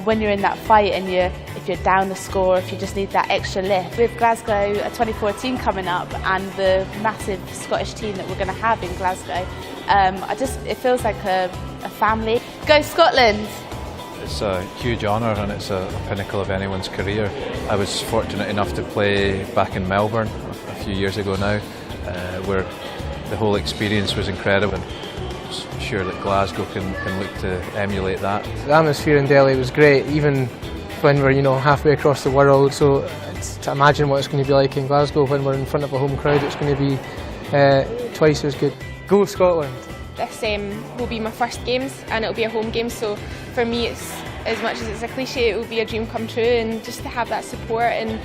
when you're in that fight and if you're down the score, if you just need that extra lift. With Glasgow 2014 coming up and the massive Scottish team that we're going to have in Glasgow, it feels like a family. Go Scotland! It's a huge honour and it's a pinnacle of anyone's career. I was fortunate enough to play back in Melbourne a few years ago now, where the whole experience was incredible. Sure that Glasgow can look to emulate that. The atmosphere in Delhi was great. Even when we're, you know, halfway across the world. So to imagine what it's going to be like in Glasgow when we're in front of a home crowd, it's going to be twice as good. Go Scotland! This will be my first games, and it'll be a home game, so for me it's, as much as it's a cliche, it will be a dream come true, and just to have that support and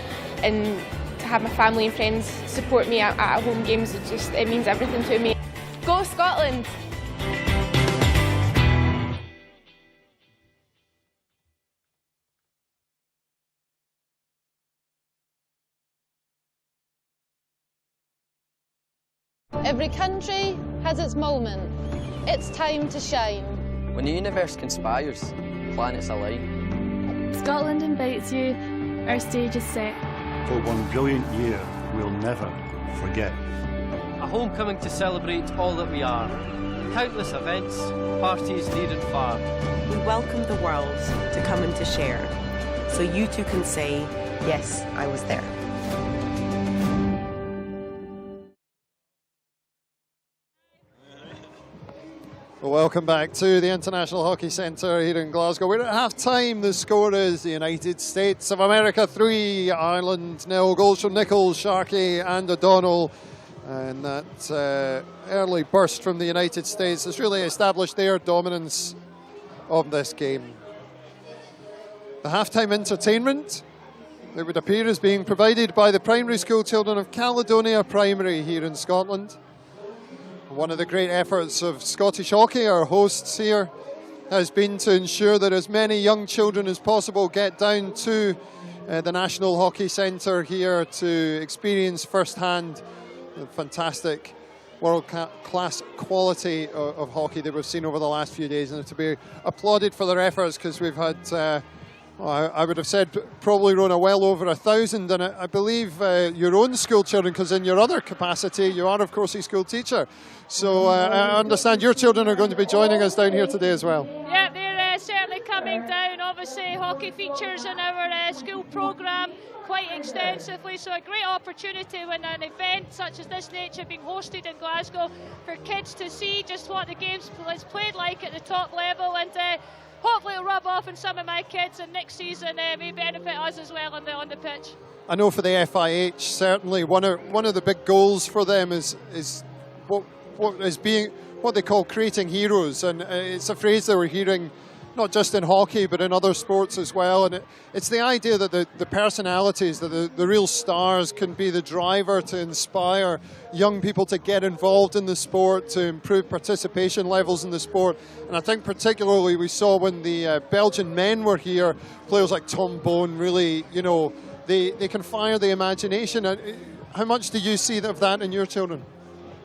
to have my family and friends support me at home games, it means everything to me. Go Scotland! Every country has its moment. It's time to shine. When the universe conspires, planets align. Scotland invites you, our stage is set. For one brilliant year we'll never forget. A homecoming to celebrate all that we are. Countless events, parties near and far. We welcome the world to come and to share, so you too can say, yes, I was there. Well, welcome back to the International Hockey Centre here in Glasgow. We're at half-time. The score is the United States of America 3, Ireland 0. Goals from Nichols, Sharkey and O'Donnell. And that early burst from the United States has really established their dominance of this game. The half-time entertainment, it would appear, is being provided by the primary school children of Caledonia Primary here in Scotland. One of the great efforts of Scottish Hockey, our hosts here, has been to ensure that as many young children as possible get down to the National Hockey Centre here to experience firsthand the fantastic world-class quality of hockey that we've seen over the last few days, and to be applauded for their efforts, because we've had, I would have said probably, Rona, well over 1,000, and I believe your own school children, because in your other capacity you are of course a school teacher, so I understand your children are going to be joining us down here today as well. Yeah, they're certainly coming down. Obviously hockey features in our school programme quite extensively, so a great opportunity when an event such as this nature being hosted in Glasgow for kids to see just what the game's played like at the top level, and hopefully it'll rub off on some of my kids, and next season may benefit us as well on the pitch. I know for the FIH, certainly one of the big goals for them is what they call creating heroes, and it's a phrase that we're hearing not just in hockey but in other sports as well, and it's the idea that the personalities, that the real stars can be the driver to inspire young people to get involved in the sport, to improve participation levels in the sport. And I think particularly we saw when the Belgian men were here, players like Tom Bone really, you know, they can fire the imagination. How much do you see of that in your children?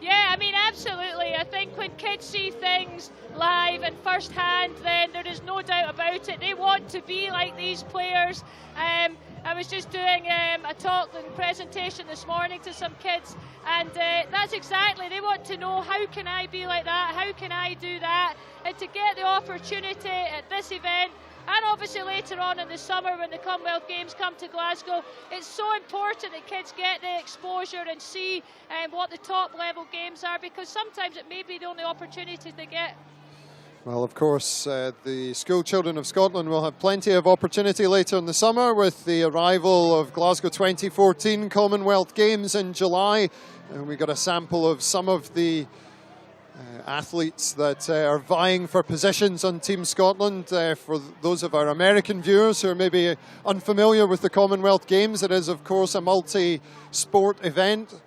Yeah, I mean, absolutely. I think when kids see things live and firsthand, then there is no doubt about it. They want to be like these players. I was just doing a talk and presentation this morning to some kids, and that's exactly, they want to know, how can I be like that, how can I do that, and to get the opportunity at this event, and obviously later on in the summer when the Commonwealth Games come to Glasgow, it's so important that kids get the exposure and see what the top level games are, because sometimes it may be the only opportunities they get. Well, of course, the school children of Scotland will have plenty of opportunity later in the summer with the arrival of Glasgow 2014 Commonwealth Games in July. And we got a sample of some of the athletes that are vying for positions on Team Scotland. For those of our American viewers who are maybe unfamiliar with the Commonwealth Games, it is of course a multi-sport event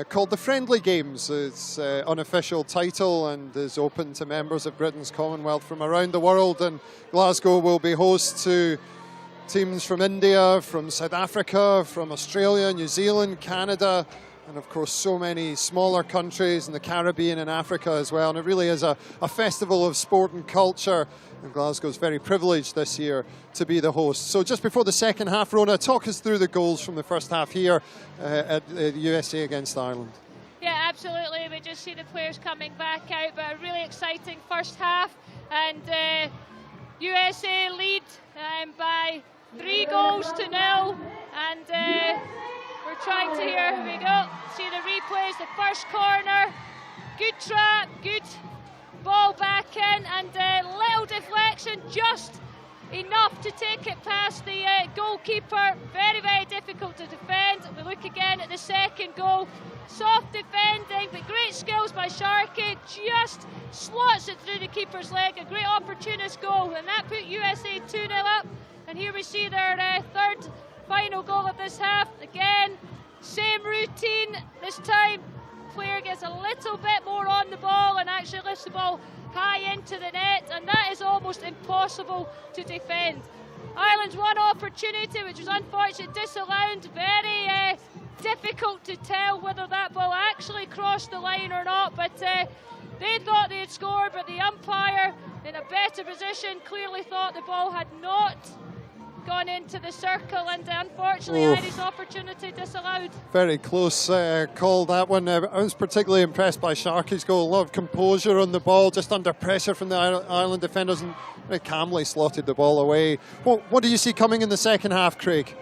called the Friendly Games. It's unofficial title and is open to members of Britain's Commonwealth from around the world, and Glasgow will be host to teams from India, from South Africa, from Australia, New Zealand, Canada, and of course so many smaller countries in the Caribbean and Africa as well. And it really is a festival of sport and culture, and Glasgow's very privileged this year to be the host. So just before the second half, Rona, talk us through the goals from the first half here at the USA against Ireland. Yeah, absolutely. We just see the players coming back out, but a really exciting first half, and USA lead by 3-0, and we're trying to, here we go, see the replays, the first corner, good trap, good ball back in, and little deflection, just enough to take it past the goalkeeper. Very, very difficult to defend. We look again at the second goal. Soft defending, but great skills by Sharkey. Just slots it through the keeper's leg. A great opportunist goal, and that put USA 2-0 up. And here we see their third final goal of this half. Again, same routine. This time, player gets a little bit more on the ball and actually lifts the ball high into the net, and that is almost impossible to defend. Ireland's one opportunity, which was unfortunately disallowed. Very difficult to tell whether that ball actually crossed the line or not, but they thought they had scored, but the umpire, in a better position, clearly thought the ball had not gone into the circle, and unfortunately Irish opportunity disallowed. Very close call, that one. I was particularly impressed by Sharkey's goal. A lot of composure on the ball, just under pressure from the Ireland defenders, and very calmly slotted the ball away. What do you see coming in the second half, Craig?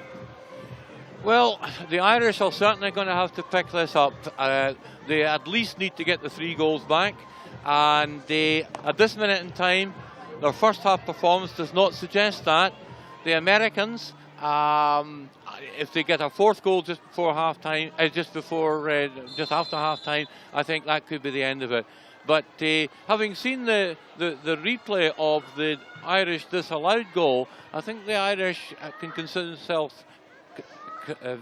Well, the Irish are certainly going to have to pick this up. They at least need to get the 3 goals back, and at this minute in time, their first half performance does not suggest that. The Americans, if they get a 4th goal just before half time, just after half time, I think that could be the end of it. But having seen the replay of the Irish disallowed goal, I think the Irish can consider themselves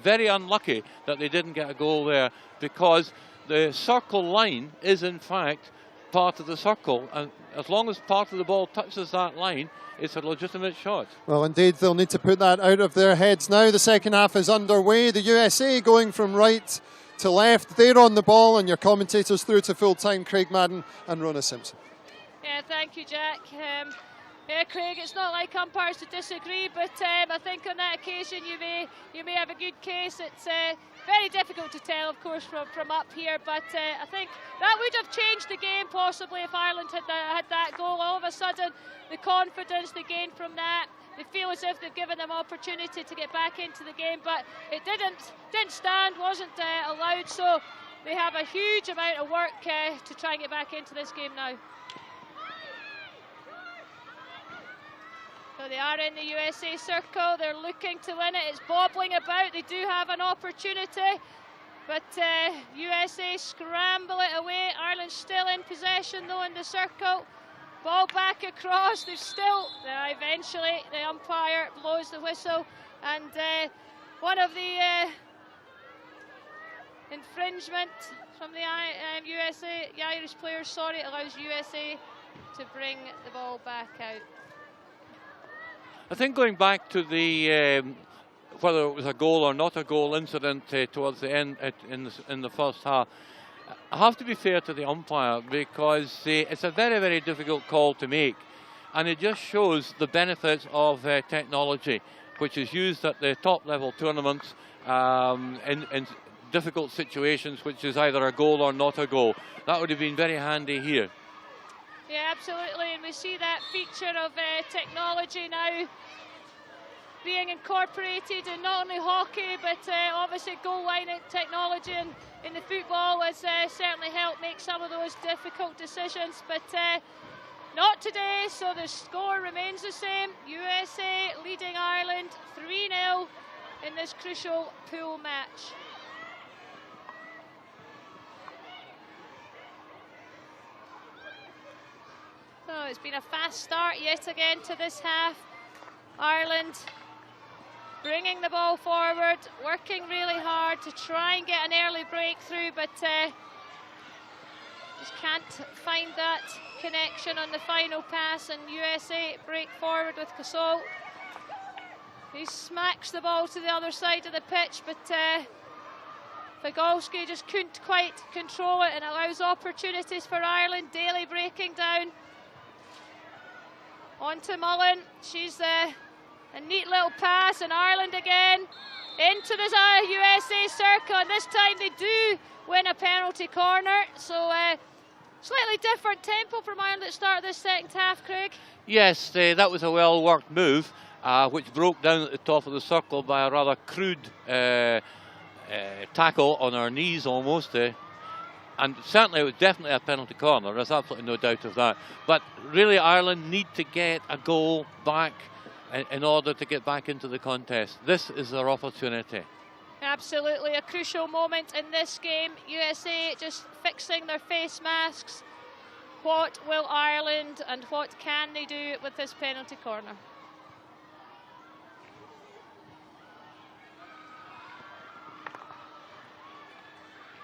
very unlucky that they didn't get a goal there, because the circle line is in fact part of the circle, and as long as part of the ball touches that line, it's a legitimate shot. Well, indeed, they'll need to put that out of their heads now. The second half is underway. The USA going from right to left. They're on the ball, and your commentators through to full time, Craig Madden and Rona Simpson. Yeah, thank you, Jack. Yeah, Craig, it's not like umpires to disagree, but I think on that occasion you may have a good case. It's very difficult to tell, of course, from up here, but I think that would have changed the game possibly if Ireland had that goal. All of a sudden, the confidence they gained from that, they feel as if they've given them opportunity to get back into the game, but it didn't stand, wasn't allowed, so they have a huge amount of work to try and get back into this game now. So they are in the USA circle, they're looking to win it, it's bobbling about, they do have an opportunity, but USA scramble it away. Ireland still in possession though in the circle. Ball back across, eventually the umpire blows the whistle, and one of the infringement from the Irish players, allows USA to bring the ball back out. I think going back to the whether it was a goal or not a goal incident towards the end in the first half, I have to be fair to the umpire, because it's a very, very difficult call to make, and it just shows the benefits of technology, which is used at the top level tournaments in difficult situations, which is either a goal or not a goal. That would have been very handy here. Yeah, absolutely, and we see that feature of technology now being incorporated in not only hockey, but obviously goal line technology and in the football has certainly helped make some of those difficult decisions, but not today, so the score remains the same. USA leading Ireland 3-0 in this crucial pool match. So it's been a fast start yet again to this half. Ireland bringing the ball forward, working really hard to try and get an early breakthrough, but just can't find that connection on the final pass, and USA break forward with Gasol. He smacks the ball to the other side of the pitch, but Figolski just couldn't quite control it, and allows opportunities for Ireland. Daly breaking down. On to Mullen, she's a neat little pass, and Ireland again into the USA circle, and this time they do win a penalty corner, so slightly different tempo from Ireland at the start of this second half, Craig. Yes, that was a well worked move, which broke down at the top of the circle by a rather crude tackle on our knees almost. And certainly it was definitely a penalty corner, there's absolutely no doubt of that. But really Ireland need to get a goal back in order to get back into the contest. This is their opportunity. Absolutely a crucial moment in this game. USA just fixing their face masks. What will Ireland and what can they do with this penalty corner?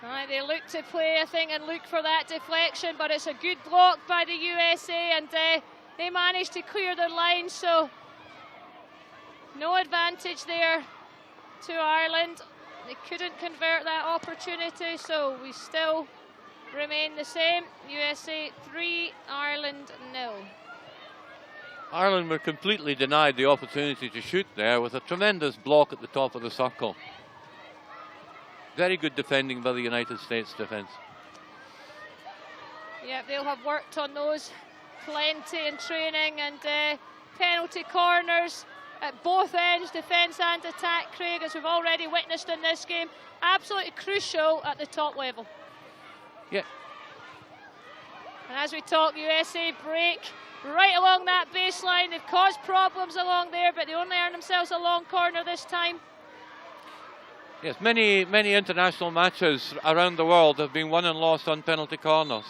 Right, they look to play, I think, and look for that deflection, but it's a good block by the USA, and they managed to clear their line, so no advantage there to Ireland. They couldn't convert that opportunity, so we still remain the same. USA 3, Ireland 0. Ireland were completely denied the opportunity to shoot there with a tremendous block at the top of the circle. Very good defending by the United States defence. Yeah, they'll have worked on those plenty in training, and penalty corners at both ends, defence and attack, Craig, as we've already witnessed in this game, absolutely crucial at the top level. Yeah. And as we talk, USA break right along that baseline. They've caused problems along there, but they only earn themselves a long corner this time. Yes, many international matches around the world have been won and lost on penalty corners.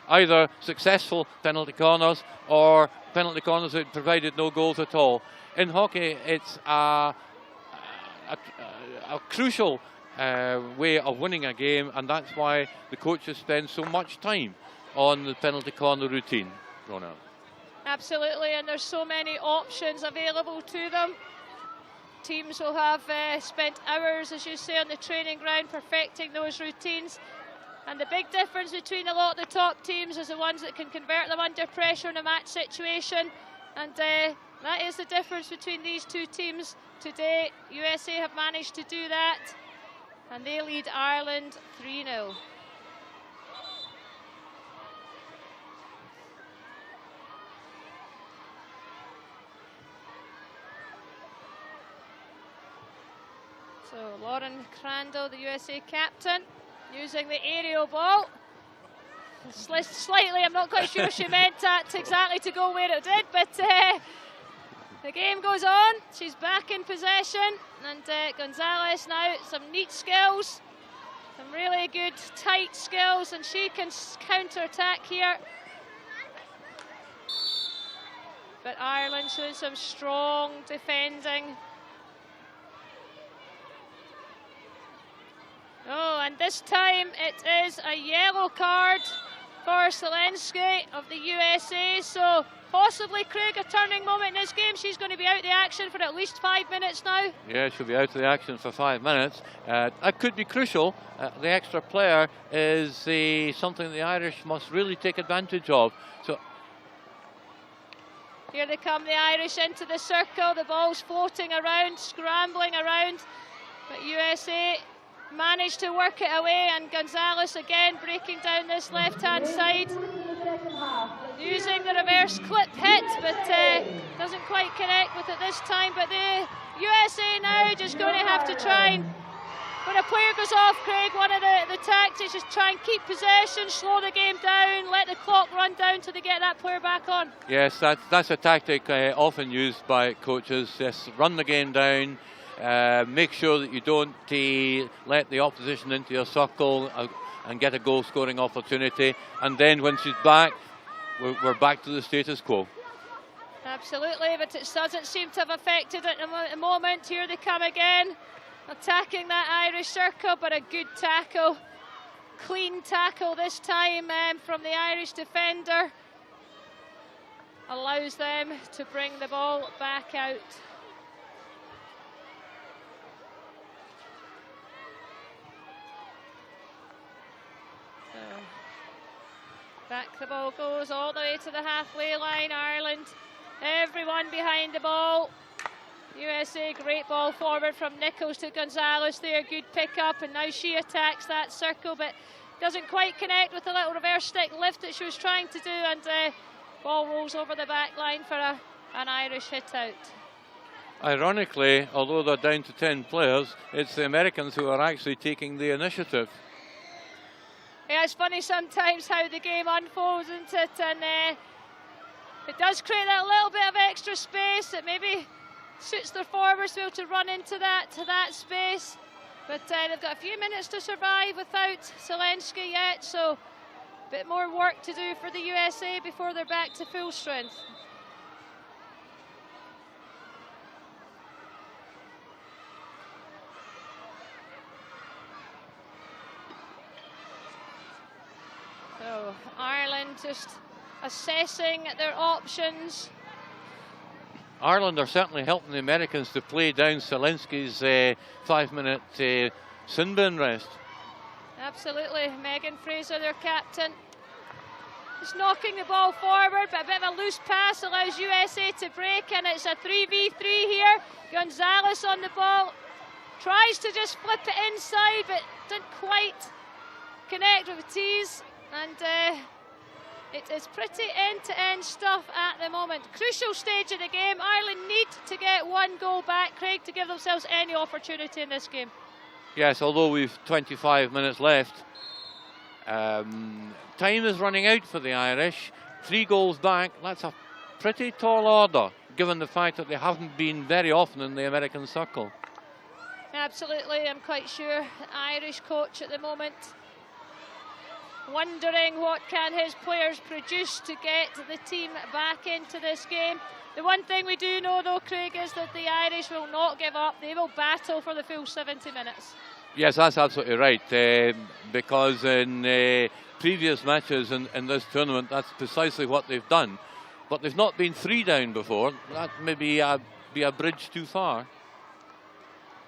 Either successful penalty corners or penalty corners that provided no goals at all. In hockey, it's a crucial way of winning a game, and that's why the coaches spend so much time on the penalty corner routine, Ronald. Absolutely, and there's so many options available to them. Teams will have spent hours, as you say, on the training ground perfecting those routines. And the big difference between a lot of the top teams is the ones that can convert them under pressure in a match situation. And that is the difference between these two teams today. USA have managed to do that, and they lead Ireland 3-0. So Lauren Crandall, the USA captain, using the aerial ball. Slightly, I'm not quite sure she meant that exactly to go where it did, but the game goes on. She's back in possession, and Gonzalez now, some neat skills, some really good tight skills, and she can counter-attack here. But Ireland showing some strong defending. Oh, and this time it is a yellow card for Zelensky of the USA, so possibly, Craig, a turning moment in this game. She's going to be out of the action for at least 5 minutes now. Yeah, she'll be out of the action for 5 minutes. That could be crucial. The extra player is something the Irish must really take advantage of. So here they come, the Irish into the circle. The ball's floating around, scrambling around, but USA managed to work it away, and Gonzalez again breaking down this left-hand side, using the reverse clip hit, but doesn't quite connect with it this time. But the USA now just going to have to try and, when a player goes off, Craig, one of the tactics is try and keep possession, slow the game down, let the clock run down till they get that player back on. yes, that's a tactic often used by coaches. Yes, run the game down. Make sure that you don't let the opposition into your circle and get a goal scoring opportunity, and then when she's back, we're back to the status quo. Absolutely, but it doesn't seem to have affected it at the moment. Here they come again, attacking that Irish circle, but a good tackle, clean tackle this time from the Irish defender, allows them to bring the ball back out. Back the ball goes all the way to the halfway line. Ireland, everyone behind the ball. USA, great ball forward from Nichols to Gonzalez there, good pick up, and now she attacks that circle, but doesn't quite connect with the little reverse stick lift that she was trying to do, and ball rolls over the back line for an Irish hit out. Ironically, although they're down to 10 players, it's the Americans who are actually taking the initiative. Yeah, it's funny sometimes how the game unfolds, isn't it? And it does create that little bit of extra space that maybe suits their forwards to be able to run into that space. But they've got a few minutes to survive without Zelensky yet, so a bit more work to do for the USA before they're back to full strength. So Ireland just assessing their options. Ireland are certainly helping the Americans to play down Zelensky's 5-minute sin bin rest. Absolutely. Megan Fraser, their captain, just knocking the ball forward, but a bit of a loose pass allows USA to break, and it's a 3v3 here. Gonzalez on the ball, tries to just flip it inside, but didn't quite connect with the tees, and it is pretty end-to-end stuff at the moment. Crucial stage of the game. Ireland need to get one goal back, Craig, to give themselves any opportunity in this game. Yes, although we've 25 minutes left. Time is running out for the Irish. 3 goals back, that's a pretty tall order, given the fact that they haven't been very often in the American circle. Absolutely, I'm quite sure the Irish coach at the moment wondering what can his players produce to get the team back into this game. The one thing we do know though, Craig, is that the Irish will not give up. They will battle for the full 70 minutes. Yes, that's absolutely right, because in previous matches in this tournament, that's precisely what they've done. But they've not been 3 down before. That may be a bridge too far.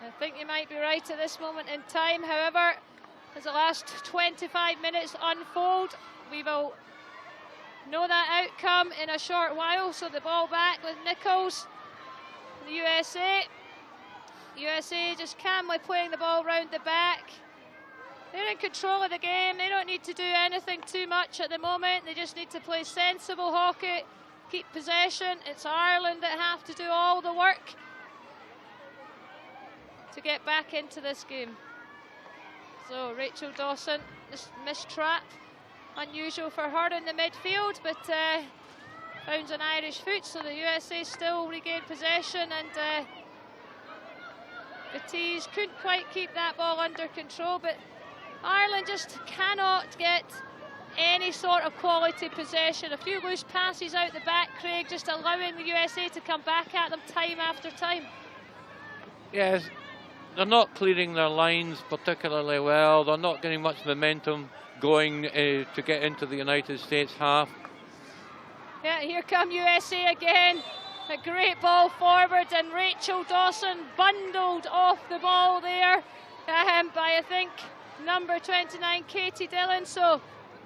I think you might be right at this moment in time. However, as the last 25 minutes unfold, we will know that outcome in a short while. So the ball back with Nichols, the USA. USA just calmly playing the ball round the back. They're in control of the game. They don't need to do anything too much at the moment. They just need to play sensible hockey, keep possession. It's Ireland that have to do all the work to get back into this game. So Rachel Dawson, this missed trap, unusual for her in the midfield, but found an Irish foot, so the USA still regained possession, and the Tees couldn't quite keep that ball under control, but Ireland just cannot get any sort of quality possession. A few loose passes out the back, Craig, just allowing the USA to come back at them time after time. Yes. They're not clearing their lines particularly well. They're not getting much momentum going to get into the United States half. Yeah, here come USA again. A great ball forward, and Rachel Dawson bundled off the ball there by, I think, number 29, Katie Dillon. So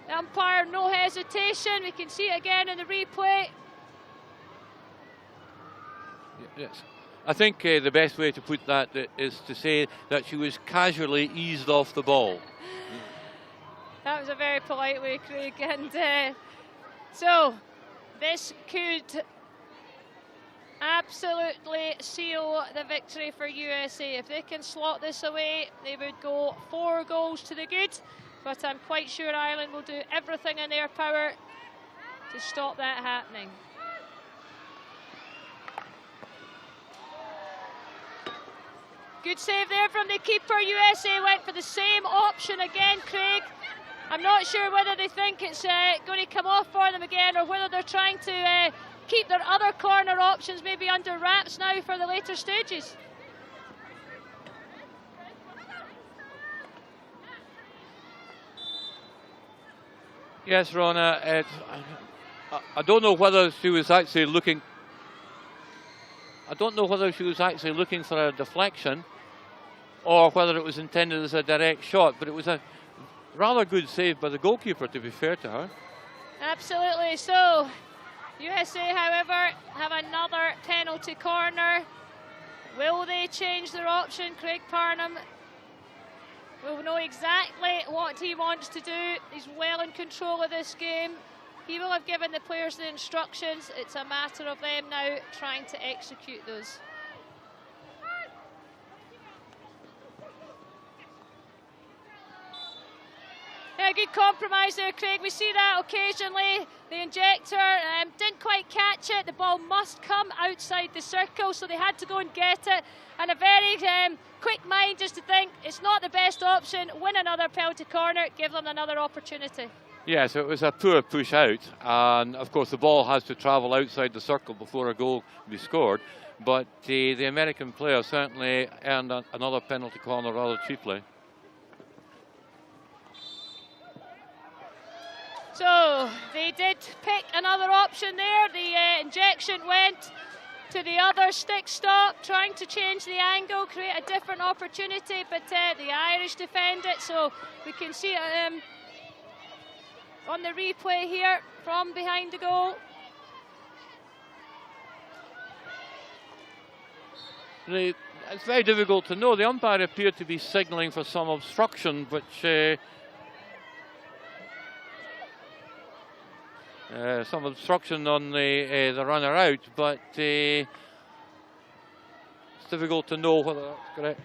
the umpire, no hesitation. We can see it again in the replay. Yes. I think the best way to put that is to say that she was casually eased off the ball. That was a very polite way, Craig. And so this could absolutely seal the victory for USA. If they can slot this away, they would go 4 goals to the good. But I'm quite sure Ireland will do everything in their power to stop that happening. Good save there from the keeper. USA went for the same option again, Craig. I'm not sure whether they think it's going to come off for them again, or whether they're trying to keep their other corner options maybe under wraps now for the later stages. Yes, Rona, I don't know whether she was actually looking. I don't know whether she was actually looking for a deflection or whether it was intended as a direct shot, but it was a rather good save by the goalkeeper, to be fair to her. Absolutely. So USA, however, have another penalty corner. Will they change their option? Craig Parnham will know exactly what he wants to do. He's well in control of this game. He will have given the players the instructions. It's a matter of them now trying to execute those. Yeah, good compromise there, Craig. We see that occasionally. The injector didn't quite catch it. The ball must come outside the circle, so they had to go and get it. And a very quick mind just to think it's not the best option. Win another penalty corner, give them another opportunity. Yeah, so it was a poor push out, and of course the ball has to travel outside the circle before a goal can be scored. But the American player certainly earned another penalty corner rather cheaply. So they did pick another option there. The injection went to the other stick stop, trying to change the angle, create a different opportunity, but the Irish defend it. So we can see it on the replay here from behind the goal. It's very difficult to know. The umpire appeared to be signalling for some obstruction, which some obstruction on the runner out, but it's difficult to know whether that's correct.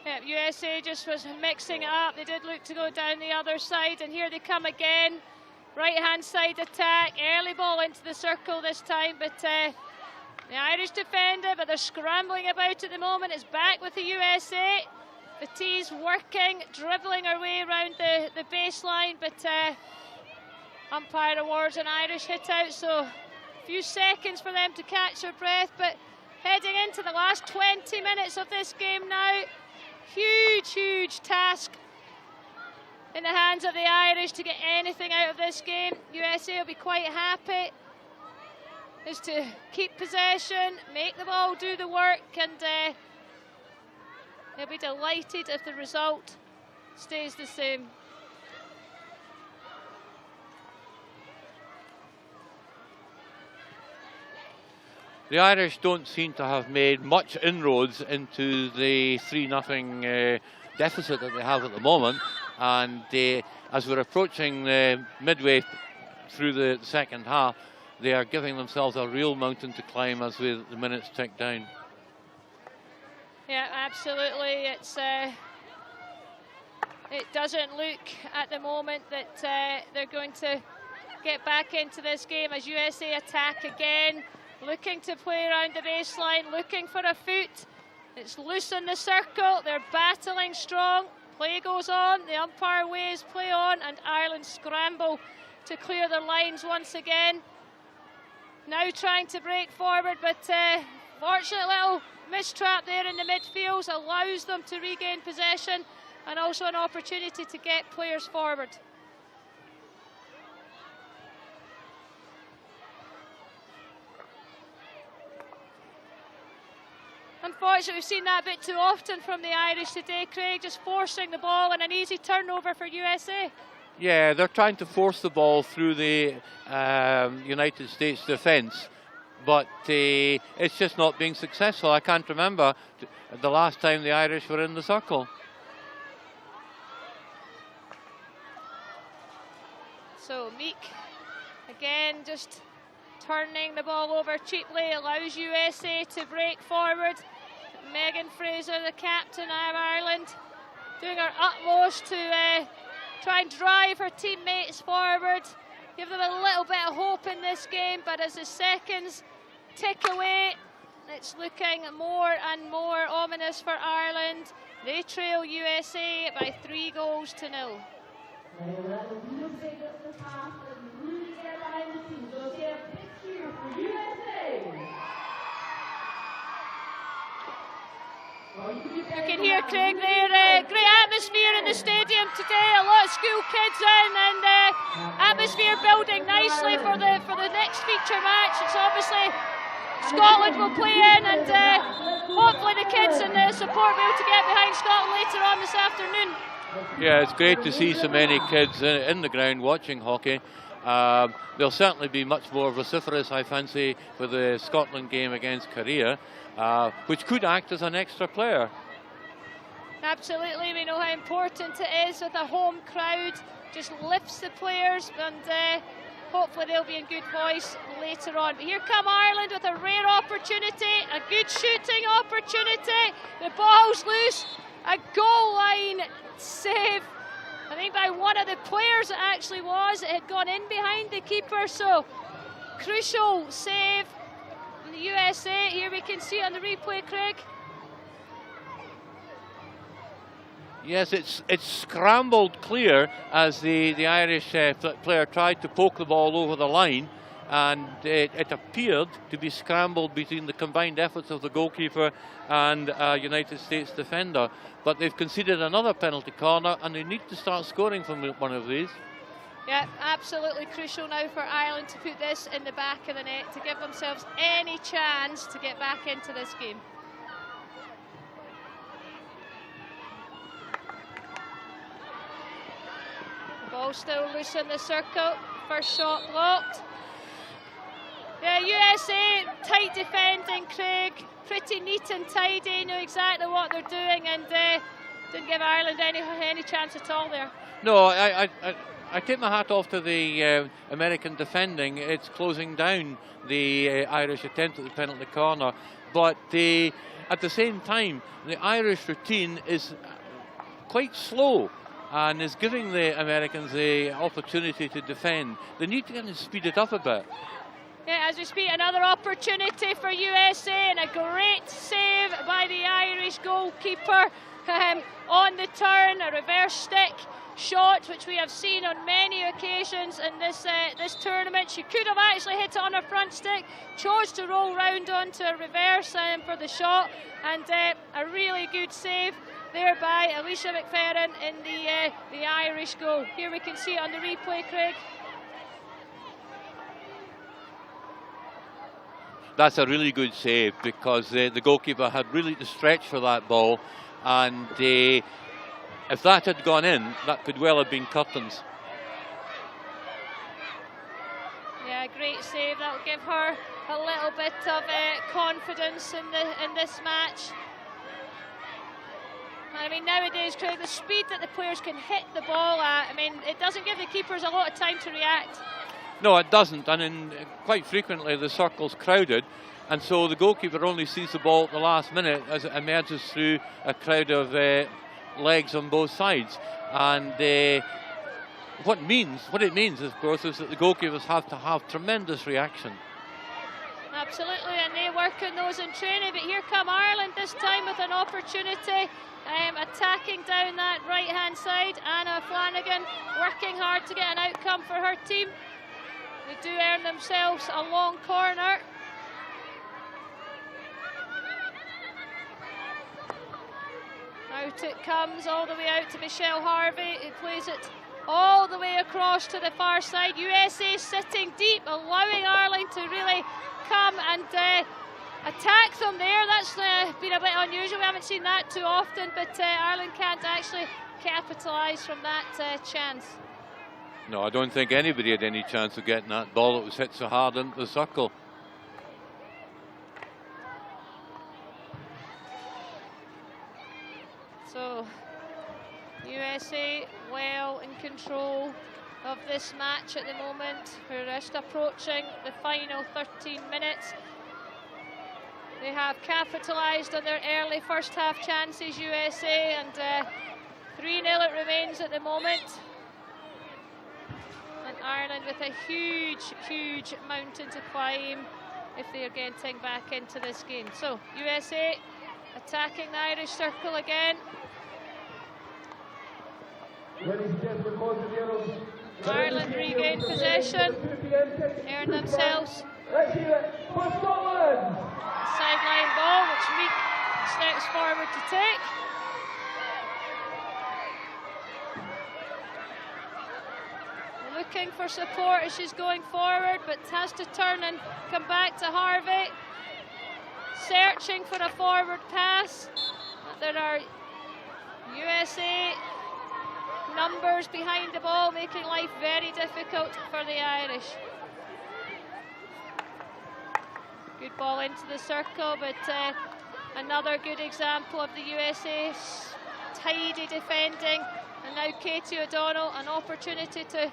Yeah, USA just was mixing it up. They did look to go down the other side, and here they come again. Right-hand side attack, early ball into the circle this time, but the Irish defend it, but they're scrambling about at the moment. It's back with the USA. The T's working, dribbling our way around the baseline, but umpire awards an Irish hit out, so a few seconds for them to catch their breath, but heading into the last 20 minutes of this game now, huge task in the hands of the Irish to get anything out of this game. USA will be quite happy is to keep possession, make the ball do the work, and they'll be delighted if the result stays the same. The Irish don't seem to have made much inroads into the 3-0 deficit that they have at the moment, and as we're approaching midway through the second half, they are giving themselves a real mountain to climb as the minutes tick down. Yeah, absolutely. It doesn't look at the moment that they're going to get back into this game as USA attack again, looking to play around the baseline, looking for a foot. It's loose in the circle. They're battling strong. Play goes on. The umpire waves play on, and Ireland scramble to clear their lines once again. Now trying to break forward, but fortunate little mistrap there in the midfield allows them to regain possession and also an opportunity to get players forward. Unfortunately, we've seen that a bit too often from the Irish today, Craig, just forcing the ball and an easy turnover for USA. Yeah, they're trying to force the ball through the United States defence, but it's just not being successful. I can't remember the last time the Irish were in the circle. So Meek, again, just turning the ball over cheaply, allows USA to break forward. Megan Fraser, the captain of Ireland, doing her utmost to try and drive her teammates forward, give them a little bit of hope in this game, but as the seconds tick away, it's looking more and more ominous for Ireland. They trail USA by 3-0. You can hear, Craig, there, great atmosphere in the stadium today, a lot of school kids in, and atmosphere building nicely for the next feature match. It's obviously Scotland will play in, and hopefully the kids and the support will be able to get behind Scotland later on this afternoon. Yeah, it's great to see so many kids in the ground watching hockey. They'll certainly be much more vociferous, I fancy, for the Scotland game against Korea, which could act as an extra player. Absolutely, we know how important it is with a home crowd. Just lifts the players, and hopefully they'll be in good voice later on. But here come Ireland with a rare opportunity, a good shooting opportunity. The ball's loose. A goal line save, I think by one of the players it actually was. It had gone in behind the keeper, so crucial save from the USA. Here we can see on the replay, Craig. Yes, it's scrambled clear as the Irish player tried to poke the ball over the line, and it appeared to be scrambled between the combined efforts of the goalkeeper and a United States defender. But they've conceded another penalty corner, and they need to start scoring from one of these. Yeah, absolutely crucial now for Ireland to put this in the back of the net to give themselves any chance to get back into this game. Ball still loose in the circle. First shot blocked. Yeah, USA tight defending, Craig. Pretty neat and tidy. Know exactly what they're doing, and didn't give Ireland any chance at all there. No, I take my hat off to the American defending. It's closing down the Irish attempt at the penalty corner, but at the same time, the Irish routine is quite slow and is giving the Americans the opportunity to defend. They need to kind of speed it up a bit. Yeah, as we speak, another opportunity for USA, and a great save by the Irish goalkeeper on the turn, a reverse stick shot, which we have seen on many occasions in this tournament. She could have actually hit it on her front stick, chose to roll round onto a reverse for the shot, and a really good save there by Alicia McFerrin in the Irish goal. Here we can see it on the replay, Craig. That's a really good save, because the goalkeeper had really to stretch for that ball, and if that had gone in, that could well have been curtains. Yeah, great save. That will give her a little bit of confidence in this match. I mean, nowadays, Craig, the speed that the players can hit the ball at, I mean, it doesn't give the keepers a lot of time to react. No, it doesn't, and quite frequently the circle's crowded, and so the goalkeeper only sees the ball at the last minute as it emerges through a crowd of legs on both sides. And what it means, of course, is that the goalkeepers have to have tremendous reaction. Absolutely, and they work on those in training, but here come Ireland this time with an opportunity, attacking down that right-hand side. Anna Flanagan working hard to get an outcome for her team. They do earn themselves a long corner. Out it comes, all the way out to Michelle Harvey, who plays it all the way across to the far side. USA sitting deep, allowing Ireland to really come and attack them there. That's been a bit unusual. We haven't seen that too often, but Ireland can't actually capitalise from that chance. No, I don't think anybody had any chance of getting that ball. It was hit so hard into the circle. So, USA well in control of this match at the moment. We're just approaching the final 13 minutes. They have capitalised on their early first half chances, USA, and 3-0 it remains at the moment. And Ireland with a huge mountain to climb if they are getting back into this game. So, USA attacking the Irish circle again. Ireland regain possession, earn themselves sideline ball, which Meek steps forward to take. Looking for support as she's going forward, but has to turn and come back to Harvey. Searching for a forward pass. There are USA numbers behind the ball, making life very difficult for the Irish. Good ball into the circle, but another good example of the USA's tidy defending. And now Katie O'Donnell, an opportunity to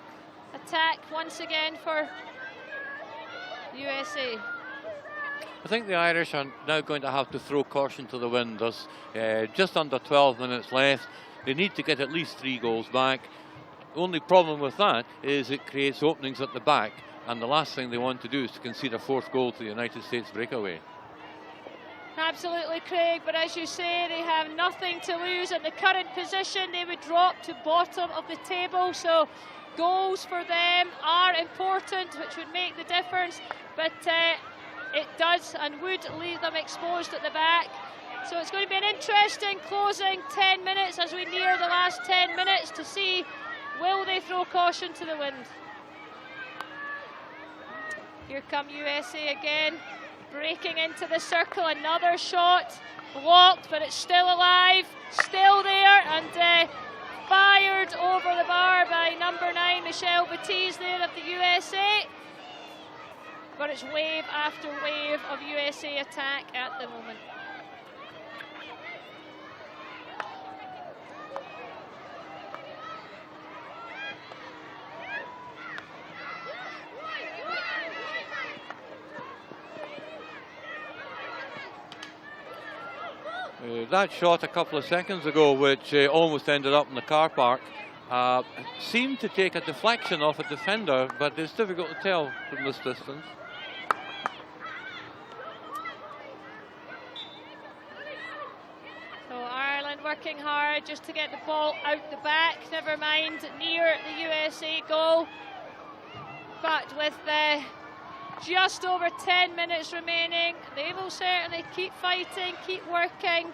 attack once again for USA. I think the Irish are now going to have to throw caution to the wind. There's just under 12 minutes left. They need to get at least 3 goals back. The only problem with that is it creates openings at the back, and the last thing they want to do is to concede a 4th goal to the United States breakaway. Absolutely, Craig, but as you say, they have nothing to lose. In the current position, they would drop to bottom of the table, so goals for them are important, which would make the difference, but it does and would leave them exposed at the back. So it's going to be an interesting closing 10 minutes as we near the last 10 minutes to see, will they throw caution to the wind? Here come USA again, breaking into the circle. Another shot, blocked, but it's still alive, still there, and fired over the bar by number 9, Michelle Batiste there of the USA. But it's wave after wave of USA attack at the moment. That shot a couple of seconds ago, which almost ended up in the car park, seemed to take a deflection off a defender, but it's difficult to tell from this distance. So Ireland working hard just to get the ball out the back, never mind near the USA goal. But with just over 10 minutes remaining, they will certainly keep fighting, keep working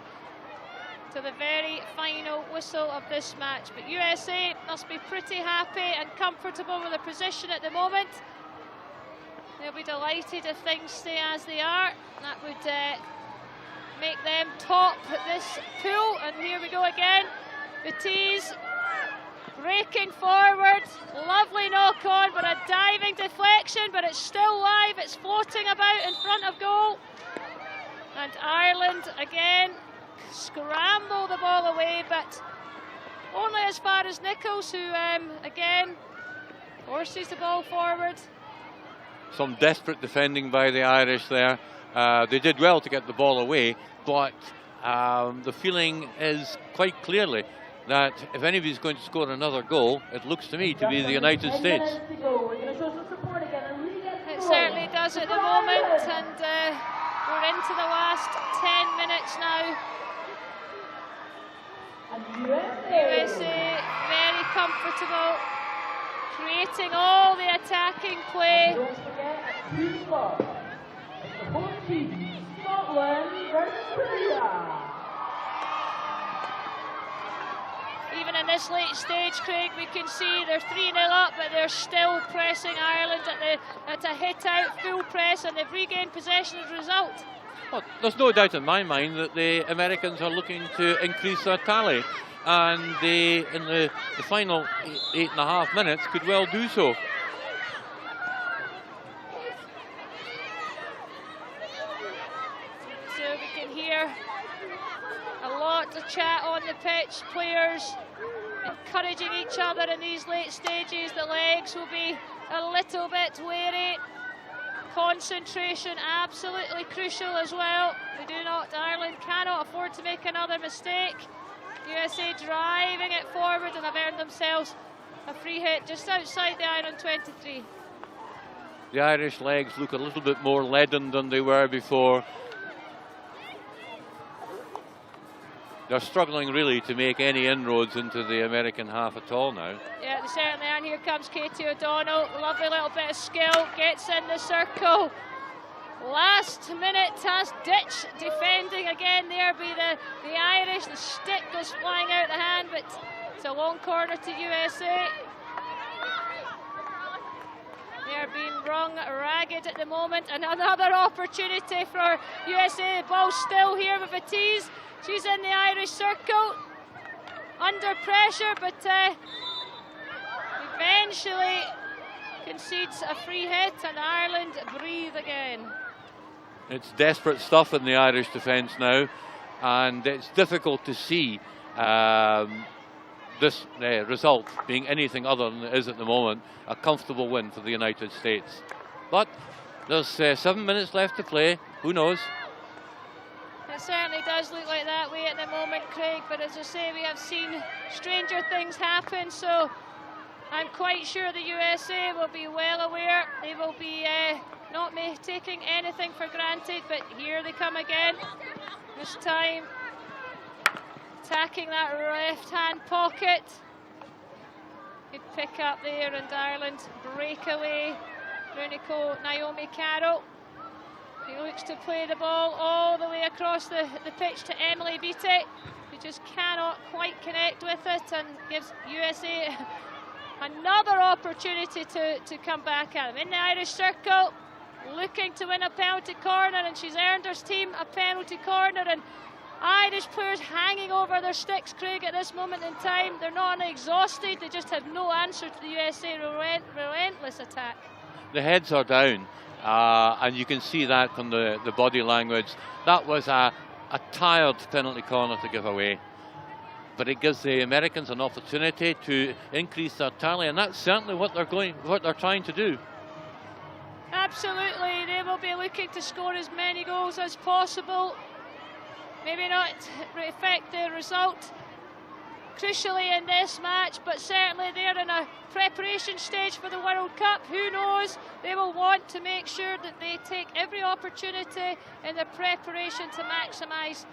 to the very final whistle of this match. But USA must be pretty happy and comfortable with their position at the moment. They'll be delighted if things stay as they are. That would make them top this pool. And here we go again. Batiste breaking forward, lovely knock on, but a diving deflection, but it's still live, it's floating about in front of goal. And Ireland again scramble the ball away, but only as far as Nichols, who again forces the ball forward. Some desperate defending by the Irish there. They did well to get the ball away, but the feeling is quite clearly that if anybody's going to score another goal, it looks to me to be the United States. It certainly does at the moment, and we're into the last 10 minutes now. USA very comfortable, creating all the attacking play. Even in this late stage, Craig, we can see they're 3-0 up, but they're still pressing Ireland at a hit-out full press, and they've regained possession as a result. Well, there's no doubt in my mind that the Americans are looking to increase their tally, and they, in the final 8.5 minutes, could well do so. So we can hear a lot of chat on the pitch, players encouraging each other in these late stages. The legs will be a little bit wary. Concentration absolutely crucial as well. Ireland cannot afford to make another mistake. USA driving it forward, and have earned themselves a free hit just outside the Ireland 23. The Irish legs look a little bit more leaden than they were before. They're struggling really to make any inroads into the American half at all now. Yeah, they certainly are. And here comes Katie O'Donnell. Lovely little bit of skill. Gets in the circle. Last minute ditch defending again there by the Irish. The stick goes flying out the hand, but it's a long corner to USA. They're being rung ragged at the moment. And another opportunity for USA. The ball's still here with Batiste. She's in the Irish circle, under pressure, but eventually concedes a free hit, and Ireland breathe again. It's desperate stuff in the Irish defence now, and it's difficult to see this result being anything other than it is at the moment, a comfortable win for the United States. But there's 7 minutes left to play. who knows? It certainly does look like that way at the moment, Craig, but as I say, we have seen stranger things happen, so I'm quite sure the USA will be well aware. They will be not taking anything for granted, but here they come again. This time, attacking that left-hand pocket. Good pick up there, and Ireland break away. Brunico, Naomi Carroll. He looks to play the ball all the way across the pitch to Emily Beattie, who just cannot quite connect with it, and gives USA another opportunity to come back at them. In the Irish circle, looking to win a penalty corner, and she's earned her team a penalty corner, and Irish players hanging over their sticks, Craig, at this moment in time. They're not exhausted, they just have no answer to the USA relentless attack. The heads are down, and you can see that from the body language. That was a tired penalty corner to give away, but it gives the Americans an opportunity to increase their tally, and that's certainly what they're trying to do. Absolutely, they will be looking to score as many goals as possible. Maybe not affect the result crucially in this match, but certainly they're in a preparation stage for the World Cup. Who knows? They will want to make sure that they take every opportunity in their preparation to maximise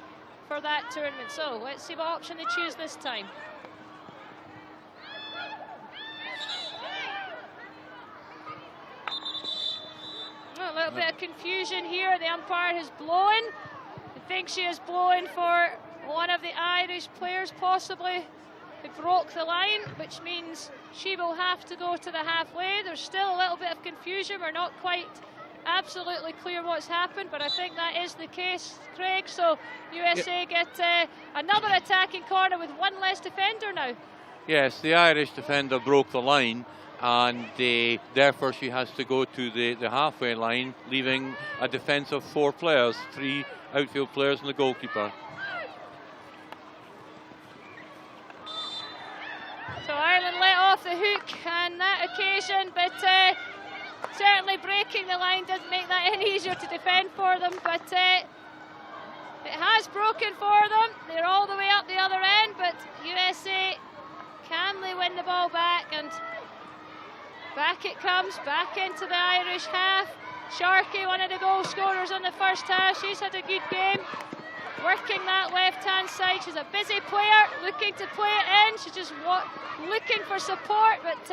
for that tournament. So let's see what option they choose this time. A little bit of confusion here. The umpire has blown. I think she is blowing for one of the Irish players, possibly, who broke the line, which means she will have to go to the halfway. There's still a little bit of confusion. We're not quite absolutely clear what's happened, but I think that is the case, Craig. So USA get another attacking corner with one less defender now. Yes, the Irish defender broke the line, and therefore she has to go to the halfway line, leaving a defence of 4 players, 3 outfield players and the goalkeeper. So Ireland let off the hook on that occasion, but certainly breaking the line doesn't make that any easier to defend for them, but it has broken for them. They're all the way up the other end, but USA, can they win the ball back? And back it comes, back into the Irish half. Sharkey, one of the goal scorers on the first half, she's had a good game. Working that left-hand side, she's a busy player, looking to play it in. She's just looking for support, but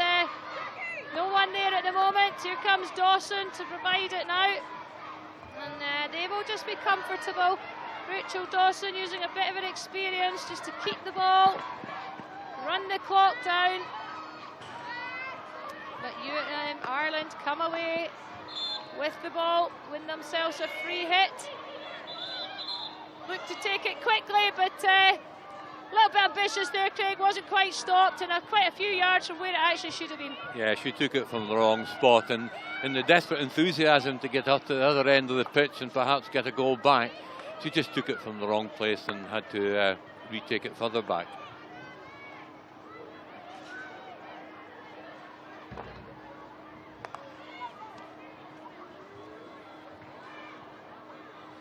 no one there at the moment. Here comes Dawson to provide it now. And they will just be comfortable. Rachel Dawson using a bit of an experience just to keep the ball, run the clock down. But Ireland come away with the ball, win themselves a free hit. Look to take it quickly, but a little bit ambitious there, Craig. Wasn't quite stopped, and quite a few yards from where it actually should have been. Yeah, she took it from the wrong spot, and in the desperate enthusiasm to get up to the other end of the pitch and perhaps get a goal back, she just took it from the wrong place and had to retake it further back.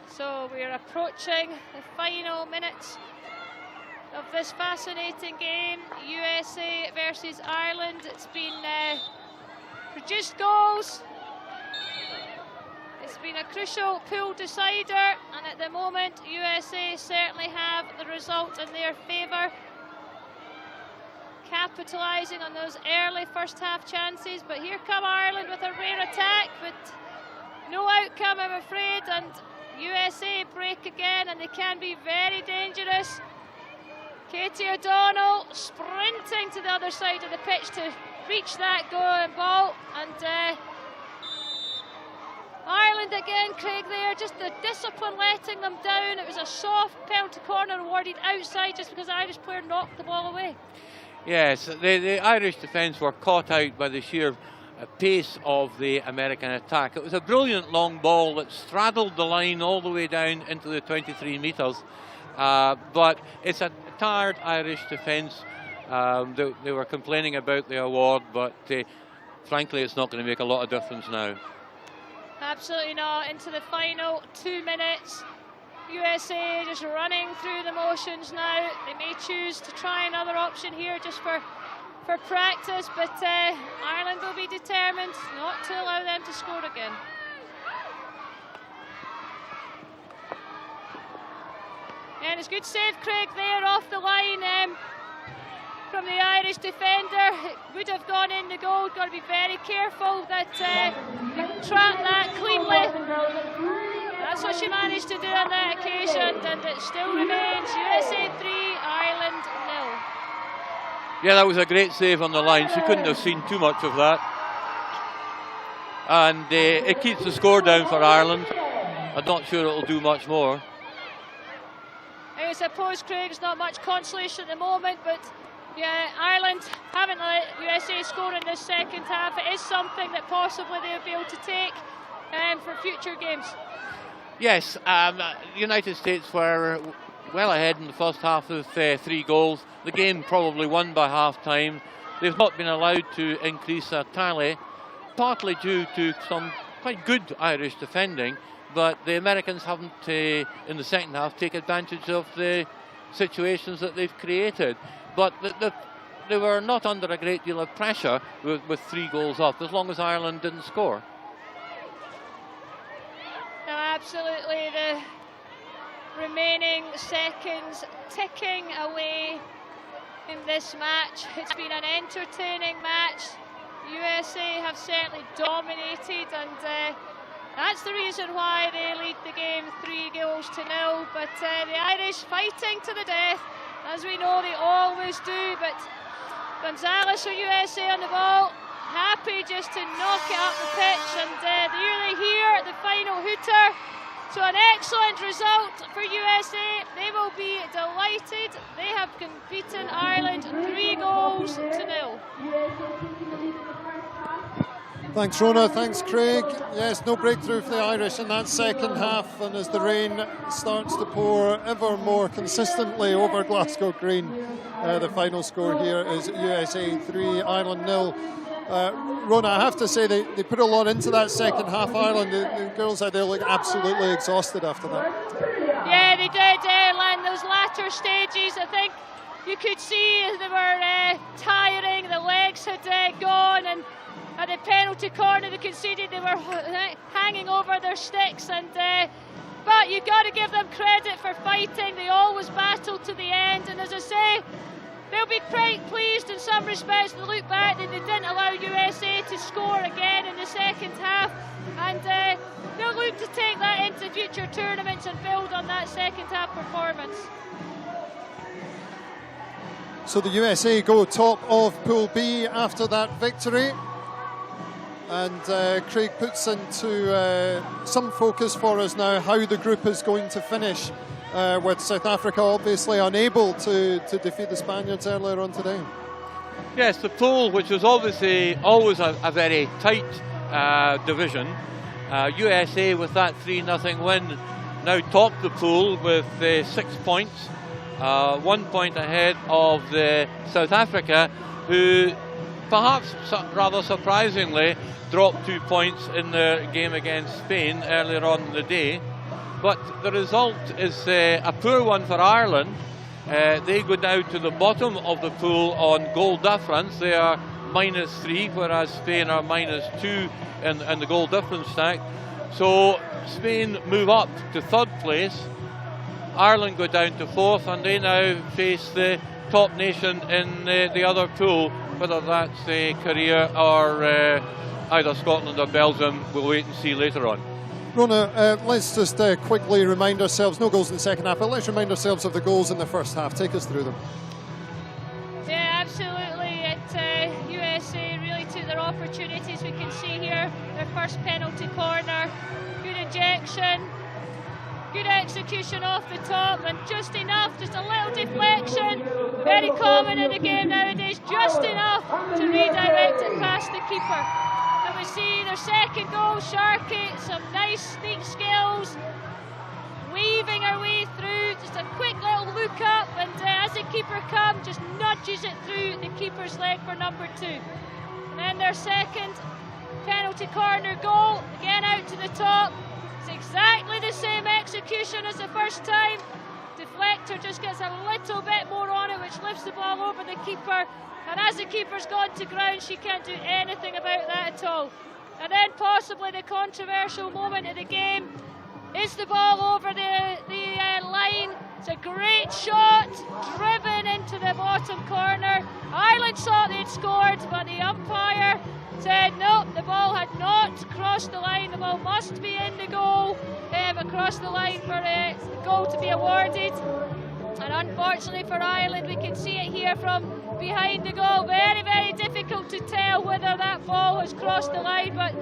So we're approaching the final minutes of this fascinating game, USA versus Ireland. It's been produced goals. It's been a crucial pool decider, and at the moment USA certainly have the result in their favour, capitalising on those early first half chances. But here come Ireland with a rare attack, but no outcome, I'm afraid, and USA break again, and they can be very dangerous. Katie O'Donnell sprinting to the other side of the pitch to reach that going ball, and Ireland again, Craig, there, just the discipline letting them down. It was a soft penalty corner awarded outside just because the Irish player knocked the ball away. Yes, the Irish defence were caught out by the sheer pace of the American attack. It was a brilliant long ball that straddled the line all the way down into the 23 metres, but it's a tired Irish defence. They were complaining about the award, but frankly it's not going to make a lot of difference now. absolutely not. Into the final 2 minutes. USA just running through the motions now. They may choose to try another option here just for practice, but Ireland will be determined not to allow them to score again. And it's good save, Craig, there off the line from the Irish defender. It would have gone in the goal. Got to be very careful that you trap that cleanly. That's what she managed to do on that occasion, and it still remains USA 3, Ireland 0. Yeah, that was a great save on the line. She couldn't have seen too much of that. And it keeps the score down for Ireland. I'm not sure it'll do much more. I suppose, Craig, it's not much consolation at the moment, but yeah, Ireland haven't let USA score in this second half. It is something that possibly they'll be able to take for future games. Yes, the United States were well ahead in the first half with 3 goals. The game probably won by half-time. They've not been allowed to increase their tally, partly due to some quite good Irish defending, but the Americans haven't, in the second half, taken advantage of the situations that they've created. But they were not under a great deal of pressure with 3 goals up, as long as Ireland didn't score. No, absolutely. The remaining seconds ticking away in this match. It's been an entertaining match. USA have certainly dominated, and that's the reason why they lead the game 3-0. But the Irish fighting to the death, as we know they always do. But Gonzalez for USA on the ball, happy just to knock it up the pitch, and nearly here at the final hooter. So an excellent result for USA. They will be delighted. They have beaten Ireland 3-0. Thanks, Rona. Thanks, Craig. Yes, no breakthrough for the Irish in that second half, and as the rain starts to pour ever more consistently over Glasgow Green, the final score here is USA 3, Ireland 0. Rona, I have to say they put a lot into that second half. Ireland, the girls out there look absolutely exhausted after that. Yeah, they did, Ireland. Those latter stages, I think you could see they were tiring. The legs had gone, and at the penalty corner they conceded, they were hanging over their sticks. And but you've got to give them credit for fighting. They always battled to the end, and as I say, they'll be quite pleased in some respects to look back that they didn't allow USA to score again in the second half, and they'll look to take that into future tournaments and build on that second half performance. So the USA go top of Pool B after that victory, and Craig puts into some focus for us now how the group is going to finish, with South Africa obviously unable to defeat the Spaniards earlier on today. Yes, the pool, which was obviously always a very tight division, USA with that 3-0 win now top the pool with 6 points, 1 point ahead of the South Africa, who perhaps rather surprisingly dropped 2 points in their game against Spain earlier on in the day. But the result is a poor one for Ireland. They go down to the bottom of the pool on goal difference. They are -3, whereas Spain are -2 in the goal difference stack. So Spain move up to 3rd place. Ireland go down to 4th, and they now face the top nation in the other pool. Whether that's Korea or either Scotland or Belgium, we'll wait and see later on. Rona, let's just quickly remind ourselves, no goals in the second half, but let's remind ourselves of the goals in the first half. Take us through them. Yeah, absolutely. USA really took their opportunities. We can see here their first penalty corner, good injection, good execution off the top, and just enough, just a little deflection, very common in the game nowadays, just enough to redirect it past the keeper. And we see their second goal, Sharkey, some nice sneak skills, weaving her way through, just a quick little look up, and as the keeper comes, just nudges it through the keeper's leg for number 2. And then their second, penalty corner goal. Again out to the top. It's exactly the same execution as the first time. Deflector just gets a little bit more on it, which lifts the ball over the keeper. And as the keeper's gone to ground, she can't do anything about that at all. And then possibly the controversial moment of the game. Is the ball over the line? It's a great shot, driven into the bottom corner. Ireland thought they'd scored, but the umpire said no, the ball had not crossed the line. The ball must be in the goal, across the line for a goal to be awarded. And unfortunately for Ireland, we can see it here from behind the goal. Very, very difficult to tell whether that ball has crossed the line, but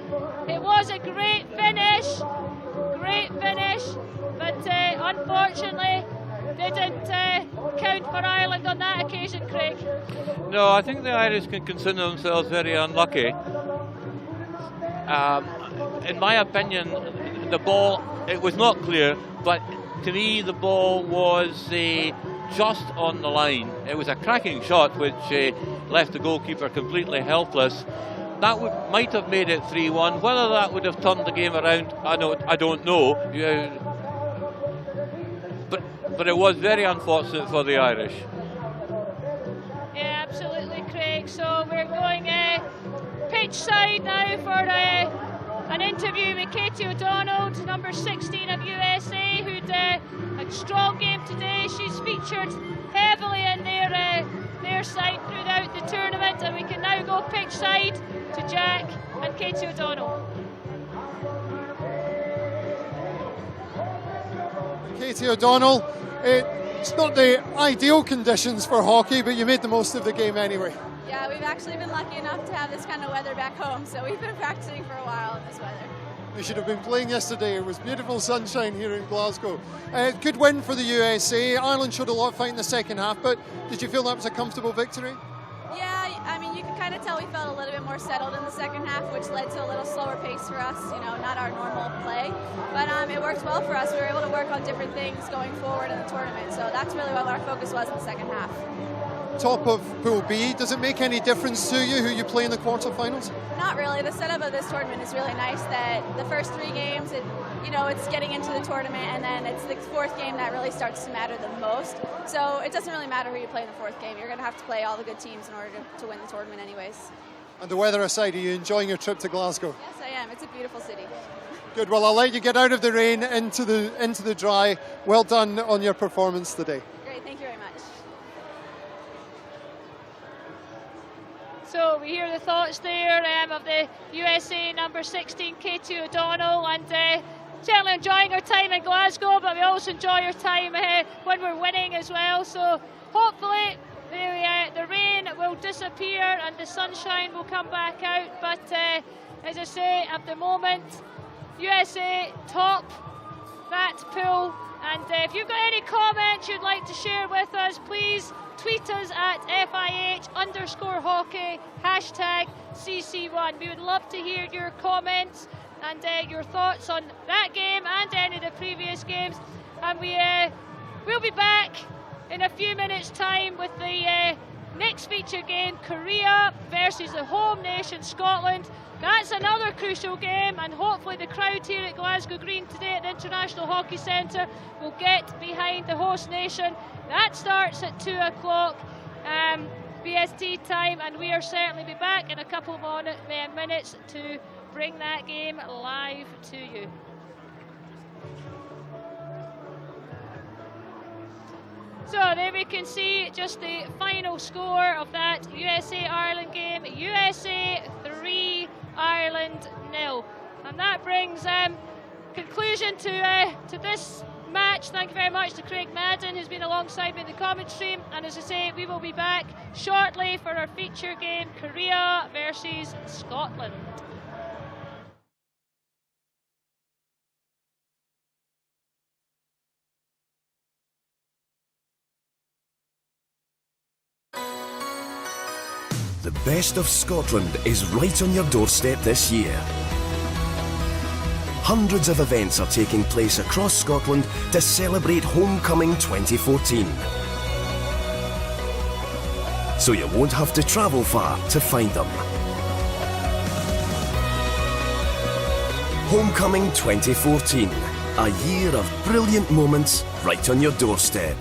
it was a great finish, but unfortunately didn't count for Ireland on that occasion, Craig. No, I think the Irish can consider themselves very unlucky. In my opinion, the ball, it was not clear, but to me the ball was just on the line. It was a cracking shot which left the goalkeeper completely helpless. That might have made it 3-1. Whether that would have turned the game around, I don't know. But it was very unfortunate for the Irish. Yeah, absolutely, Craig. So we're going pitch side now for an interview with Katie O'Donnell, number 16 of USA, who'd a strong game today. She's featured heavily in their side throughout the tournament, and we can now go pitch side to Jack and Katie O'Donnell. Katie O'Donnell, it's not the ideal conditions for hockey, but you made the most of the game anyway. Yeah, we've actually been lucky enough to have this kind of weather back home, so we've been practicing for a while in this weather. You should have been playing yesterday. It was beautiful sunshine here in Glasgow. Good win for the USA. Ireland showed a lot of fight in the second half, but did you feel that was a comfortable victory? Yeah, I mean, you can kind of tell we felt a little bit more settled in the second half, which led to a little slower pace for us, not our normal play. But it worked well for us. We were able to work on different things going forward in the tournament, so that's really what our focus was in the second half. Top of Pool B, does it make any difference to you who you play in the quarterfinals? Not really. The setup of this tournament is really nice that the first 3 games, it's getting into the tournament, and then it's the 4th game that really starts to matter the most. So it doesn't really matter who you play in the 4th game. You're going to have to play all the good teams in order to win the tournament anyways. And the weather aside, are you enjoying your trip to Glasgow? Yes, I am. It's a beautiful city. Good. Well, I'll let you get out of the rain into the dry. Well done on your performance today. Great. Thank you very much. So we hear the thoughts there of the USA number 16, Katie O'Donnell, and certainly enjoying our time in Glasgow, but we also enjoy our time when we're winning as well. So hopefully the rain will disappear and the sunshine will come back out. But as I say, at the moment, USA top that pool. And if you've got any comments you'd like to share with us, please tweet us at FIH_hockey, #CC1. We would love to hear your comments and your thoughts on that game and any of the previous games. And we'll be back in a few minutes' time with the next feature game, Korea versus the home nation, Scotland. That's another crucial game, and hopefully the crowd here at Glasgow Green today at the International Hockey Centre will get behind the host nation. That starts at 2 o'clock BST time, and we are certainly be back in a couple of minutes to bring that game live to you. So there we can see just the final score of that USA-Ireland game. USA 3, Ireland 0. And that brings conclusion to this match. Thank you very much to Craig Madden, who's been alongside me in the commentary. And as I say, we will be back shortly for our feature game, Korea versus Scotland. The best of Scotland is right on your doorstep this year. Hundreds of events are taking place across Scotland to celebrate Homecoming 2014. So you won't have to travel far to find them. Homecoming 2014. A year of brilliant moments right on your doorstep.